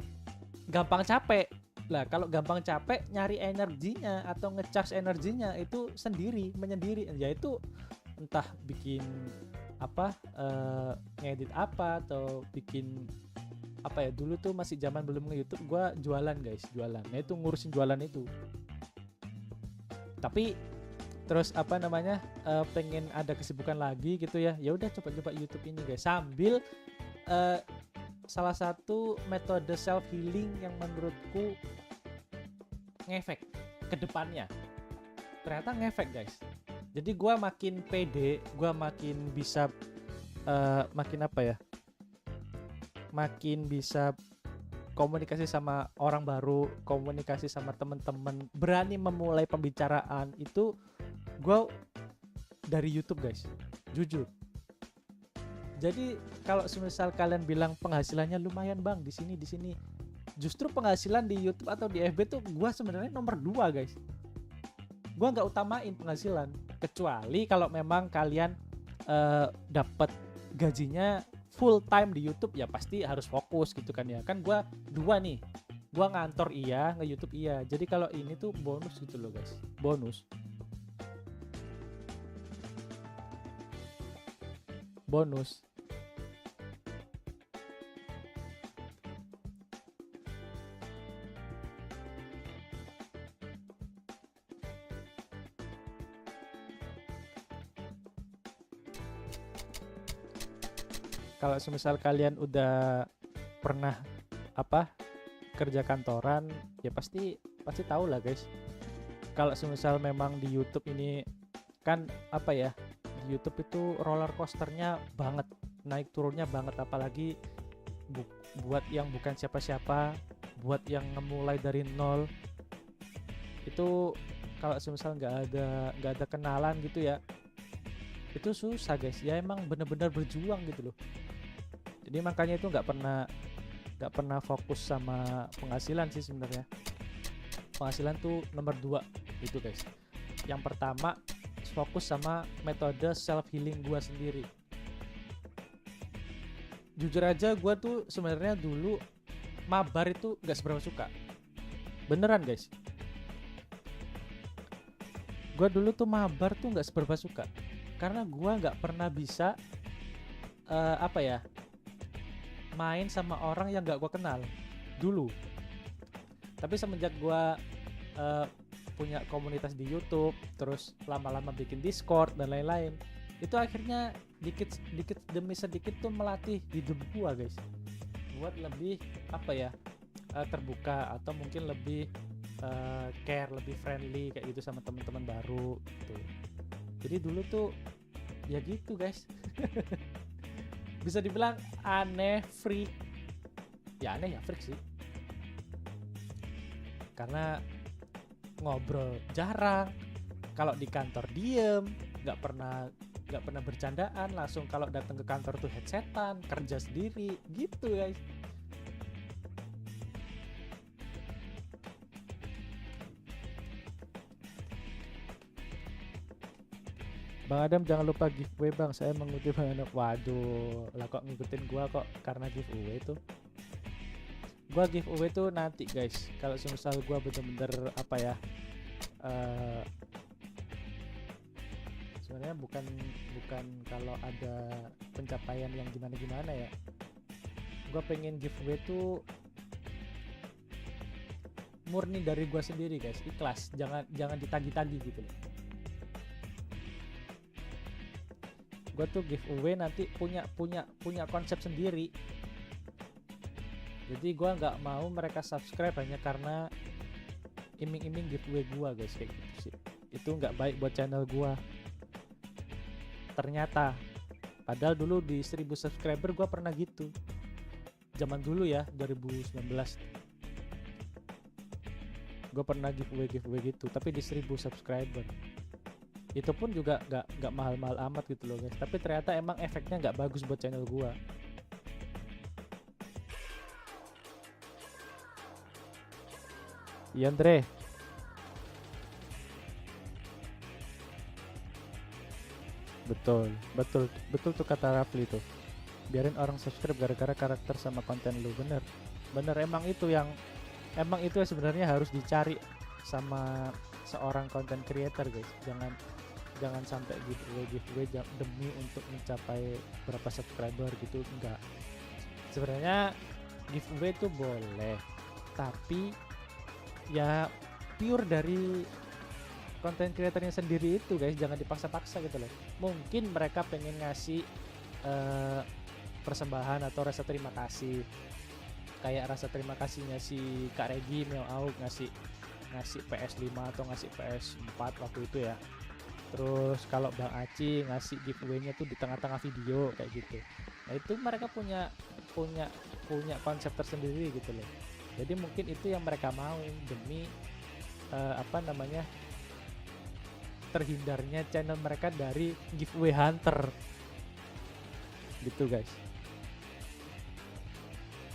gampang capek lah. Kalau gampang capek nyari energinya atau ngecharge energinya itu menyendiri, yaitu entah bikin apa, ngedit apa, atau bikin apa ya, dulu tuh masih zaman belum nge-YouTube gua jualan guys, nah itu ngurusin jualan itu. Tapi terus apa namanya, pengen ada kesibukan lagi gitu ya, ya udah coba YouTube ini guys, sambil salah satu metode self healing yang menurutku ngefek ke depannya, ternyata ngefek guys. Jadi gua makin pede, gua makin bisa makin apa ya, makin bisa komunikasi sama orang baru, komunikasi sama teman-teman, berani memulai pembicaraan itu gue dari YouTube guys, jujur. Jadi kalau semisal kalian bilang penghasilannya lumayan bang di sini, justru penghasilan di YouTube atau di FB tuh gue sebenarnya nomor 2 guys. Gue nggak utamain penghasilan, kecuali kalau memang kalian dapat gajinya full time di YouTube ya pasti harus fokus gitu kan ya. Kan gue 2 nih, gue ngantor iya, nge-YouTube iya. Jadi kalau ini tuh bonus gitu loh guys, bonus. Kalau semisal kalian udah pernah kerja kantoran ya pasti tahu lah guys. Kalau semisal memang di YouTube ini kan di YouTube itu roller coasternya banget, naik turunnya banget, apalagi buat yang bukan siapa-siapa, buat yang ngemulai dari nol itu kalau semisal nggak ada kenalan gitu ya, itu susah guys ya, emang bener-bener berjuang gitu loh. Jadi makanya itu nggak pernah fokus sama penghasilan sih sebenarnya. Penghasilan tuh nomor 2 gitu guys. Yang pertama fokus sama metode self healing gua sendiri. Jujur aja gua tuh sebenarnya dulu mabar itu nggak seberapa suka. Beneran guys. Gua dulu tuh mabar tuh nggak seberapa suka karena gua nggak pernah bisa main sama orang yang gak gue kenal dulu. Tapi semenjak gue punya komunitas di YouTube, terus lama-lama bikin Discord dan lain-lain, itu akhirnya dikit demi sedikit tuh melatih hidup gue guys, buat lebih terbuka atau mungkin lebih care, lebih friendly kayak gitu sama teman-teman baru gitu. Jadi dulu tuh ya gitu guys. Bisa dibilang aneh, freak. Ya aneh ya freak sih. Karena ngobrol jarang, kalau di kantor diem, nggak pernah bercandaan, langsung kalau datang ke kantor tuh headsetan, kerja sendiri gitu guys. Bang Adam jangan lupa giveaway bang, saya mengutip Bang Adam. Waduh, lah kok ngikutin gua kok karena giveaway tuh. Gua giveaway tuh nanti guys, kalau semisal gua bener-bener sebenarnya bukan kalau ada pencapaian yang gimana ya. Gua pengen giveaway tuh murni dari gua sendiri guys, ikhlas, jangan ditagi-tagi gitu loh. Gue tuh giveaway nanti punya konsep sendiri. Jadi gue nggak mau mereka subscribe hanya karena iming-iming giveaway gue guys, kayak gitu sih. Itu nggak baik buat channel gue. Ternyata, padahal dulu di 1000 subscriber gue pernah gitu. Zaman dulu ya, 2019. Gue pernah giveaway gitu, tapi di 1000 subscriber. Itu pun juga nggak mahal-mahal amat gitu loh guys, tapi ternyata emang efeknya nggak bagus buat channel gua. Iya Andre, betul tuh kata Rafli tuh, biarin orang subscribe gara-gara karakter sama konten lu. Bener emang itu yang sebenarnya harus dicari sama seorang content creator guys. Jangan sampai giveaway demi untuk mencapai berapa subscriber gitu, enggak. Sebenarnya giveaway itu boleh, tapi ya pure dari content creatornya sendiri itu guys, jangan dipaksa-paksa gitu loh. Mungkin mereka pengen ngasih persembahan atau rasa terima kasih, kayak rasa terima kasihnya si Kak Regi Meow ngasih PS5 atau ngasih PS4 waktu itu ya. Terus kalau Bang Aci ngasih giveaway-nya tuh di tengah-tengah video kayak gitu. Nah itu mereka punya punya konsep tersendiri gitu loh. Jadi mungkin itu yang mereka mau demi apa namanya, terhindarnya channel mereka dari giveaway hunter gitu guys.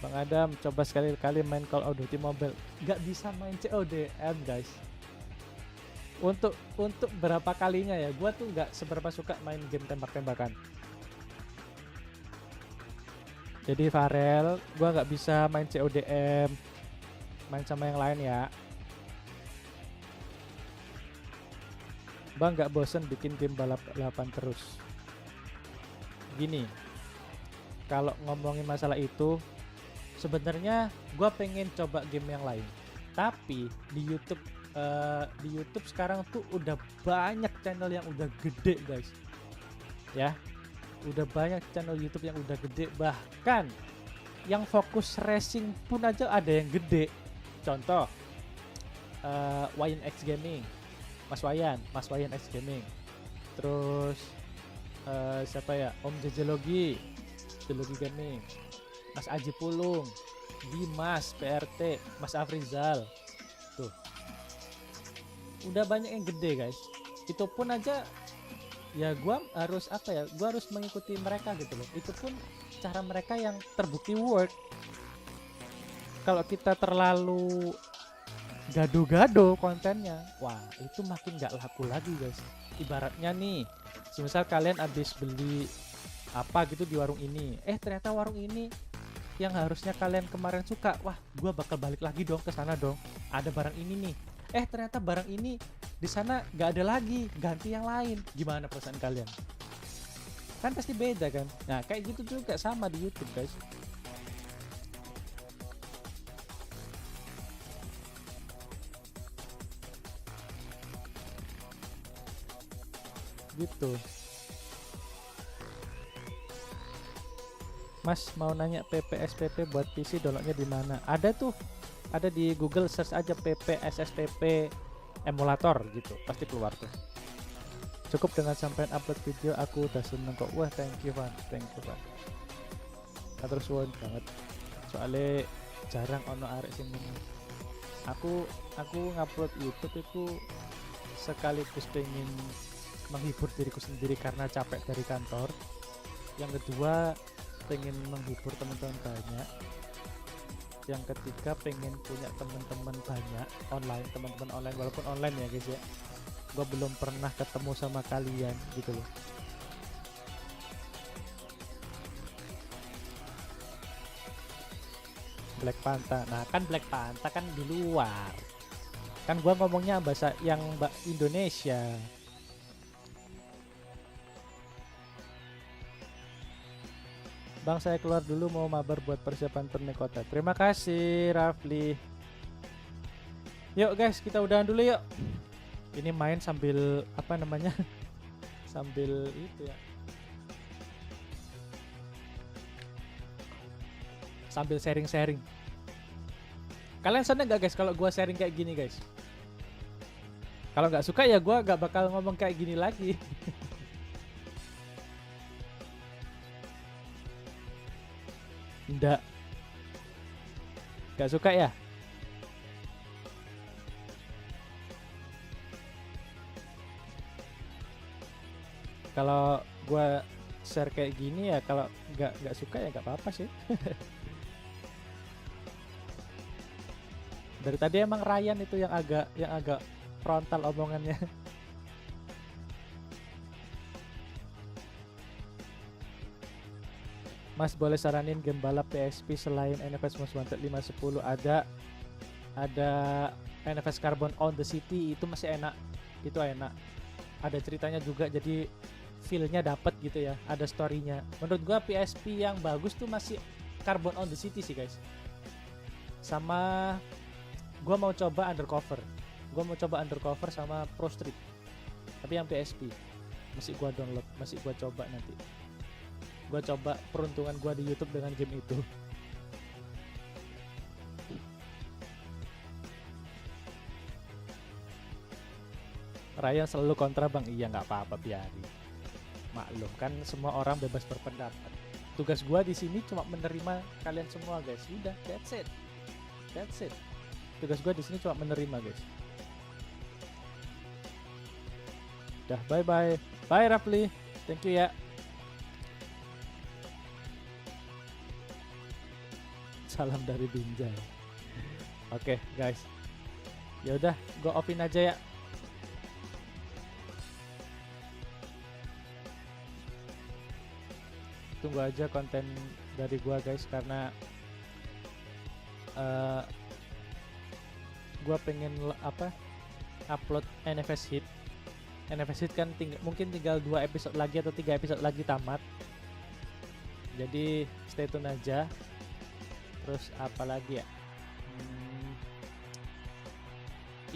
Bang Adam, coba sekali-kali main Call of Duty Mobile. Gak bisa main CODM guys. Untuk berapa kalinya ya, gua tuh gak seberapa suka main game tembak-tembakan. Jadi Farel, gua gak bisa main CODM, main sama yang lain ya. Bang gak bosen bikin game balap-balapan terus. Gini, kalau ngomongin masalah itu, sebenarnya gue pengen coba game yang lain. Tapi di YouTube sekarang tuh udah banyak channel yang udah gede guys. Ya, udah banyak channel YouTube yang udah gede, bahkan yang fokus racing pun aja ada yang gede. Contoh, Wayan X Gaming, Mas Wayan X Gaming. Terus siapa ya, Om Jejelogi Gaming, Mas Aji Pulung, Dimas PRT, Mas Afrizal. Tuh, udah banyak yang gede guys. Itu pun aja ya gua harus apa ya, gua harus mengikuti mereka gitu loh. Itu pun cara mereka yang terbukti work. Kalau kita terlalu gado-gado kontennya, wah itu makin gak laku lagi guys. Ibaratnya nih, semisal kalian habis beli apa gitu di warung ini, ternyata warung ini yang harusnya kalian kemarin suka, wah gua bakal balik lagi dong ke sana dong, ada barang ini nih. Ternyata barang ini di sana gak ada lagi, ganti yang lain. Gimana perasaan kalian? Kan pasti beda kan? Nah kayak gitu juga sama di YouTube guys. Gitu. Mas mau nanya PPSPP buat PC downloadnya di mana? Ada tuh, ada di Google, search aja PPSSPP emulator gitu, pasti keluar tuh. Cukup dengan sampean upload video aku udah seneng kok. Wah thank you Van. Terus banget. Soalnya jarang ono arek sing aku ngupload YouTube itu sekaligus pengen menghibur diriku sendiri karena capek dari kantor. Yang kedua pengen menghibur teman-teman banyak. Yang ketiga pengen punya teman-teman banyak online, teman-teman online walaupun online ya guys ya. Gue belum pernah ketemu sama kalian gitu loh. Black Panther, nah kan Black Panther kan di luar. Kan gua ngomongnya bahasa yang Indonesia. Bang saya keluar dulu mau mabar buat persiapan pernik kota. Terima kasih Rafli. Yuk guys kita udahan dulu yuk. Ini main sambil apa namanya sambil itu ya, sambil sharing-sharing. Kalian seneng gak guys kalau gua sharing kayak gini guys? Kalau nggak suka ya gua gak bakal ngomong kayak gini lagi. Nggak suka ya? Kalau gua share kayak gini ya, kalau nggak suka ya nggak apa-apa sih. Dari tadi emang Ryan itu yang agak frontal omongannya. Mas boleh saranin game balap PSP selain NFS Most Wanted 510? Ada NFS Carbon on the City, itu masih enak, itu enak. Ada ceritanya juga, jadi feel-nya dapet gitu ya, ada story-nya. Menurut gua PSP yang bagus tuh masih Carbon on the City sih guys. Sama gua mau coba Undercover sama Pro Street, tapi yang PSP masih gua download, masih gua coba nanti. Gua coba peruntungan gua di YouTube dengan game itu. Ryan selalu kontra bang, iya nggak apa-apa biarin. Maklum kan semua orang bebas berpendapat. Tugas gua di sini cuma menerima kalian semua guys. Udah, that's it. Tugas gua di sini cuma menerima guys. Udah, bye Rafli, thank you ya. Salam dari Binjai. Oke guys, ya udah, gua offin aja ya. Tunggu aja konten dari gua guys, karena gua pengen upload NFS Hit. NFS Hit kan mungkin tinggal 2 episode lagi atau 3 episode lagi tamat. Jadi stay tune aja. Terus apa lagi ya?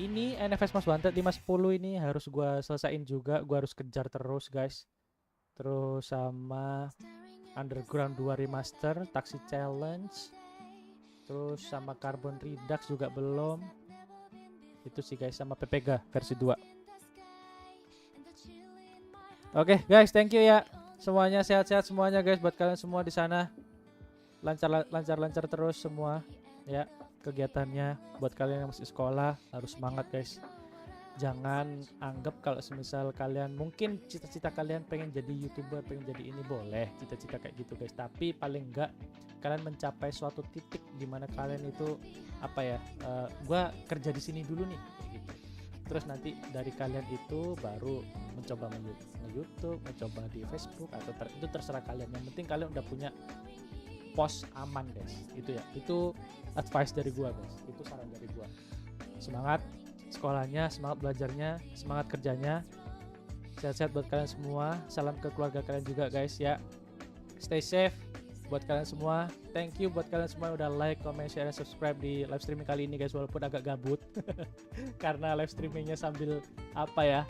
Ini NFS Most Wanted 510 ini harus gua selesain juga. Gua harus kejar terus guys. Terus sama Underground 2 Remaster, Taxi Challenge, terus sama Carbon Redux juga belum. Itu sih guys, sama PPG versi 2. Oke guys, thank you ya. Semuanya sehat-sehat semuanya guys, buat kalian semua di sana. Lancar terus semua ya kegiatannya. Buat kalian yang masih sekolah harus semangat guys. Jangan anggap kalau semisal kalian mungkin cita-cita kalian pengen jadi YouTuber, pengen jadi ini, boleh cita-cita kayak gitu guys, tapi paling enggak kalian mencapai suatu titik di mana kalian itu gua kerja di sini dulu nih gitu. Terus nanti dari kalian itu baru mencoba YouTube, mencoba di Facebook atau itu terserah kalian. Yang penting kalian udah punya pos aman guys. Itu ya, itu advice dari gua guys, itu saran dari gua. Semangat sekolahnya, semangat belajarnya, semangat kerjanya. Sehat-sehat buat kalian semua. Salam ke keluarga kalian juga guys ya. Stay safe buat kalian semua. Thank you buat kalian semua yang udah like, comment, share, dan subscribe di live streaming kali ini guys, walaupun agak gabut karena live streamingnya sambil kayak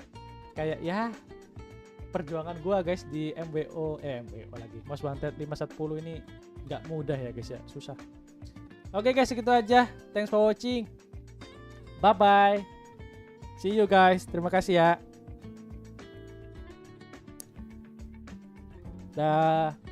ya perjuangan gua guys di MWO lagi Most Wanted 510 ini nggak mudah ya guys ya, susah. Oke guys, segitu aja. Thanks for watching. Bye bye. See you guys. Terima kasih ya. Dah.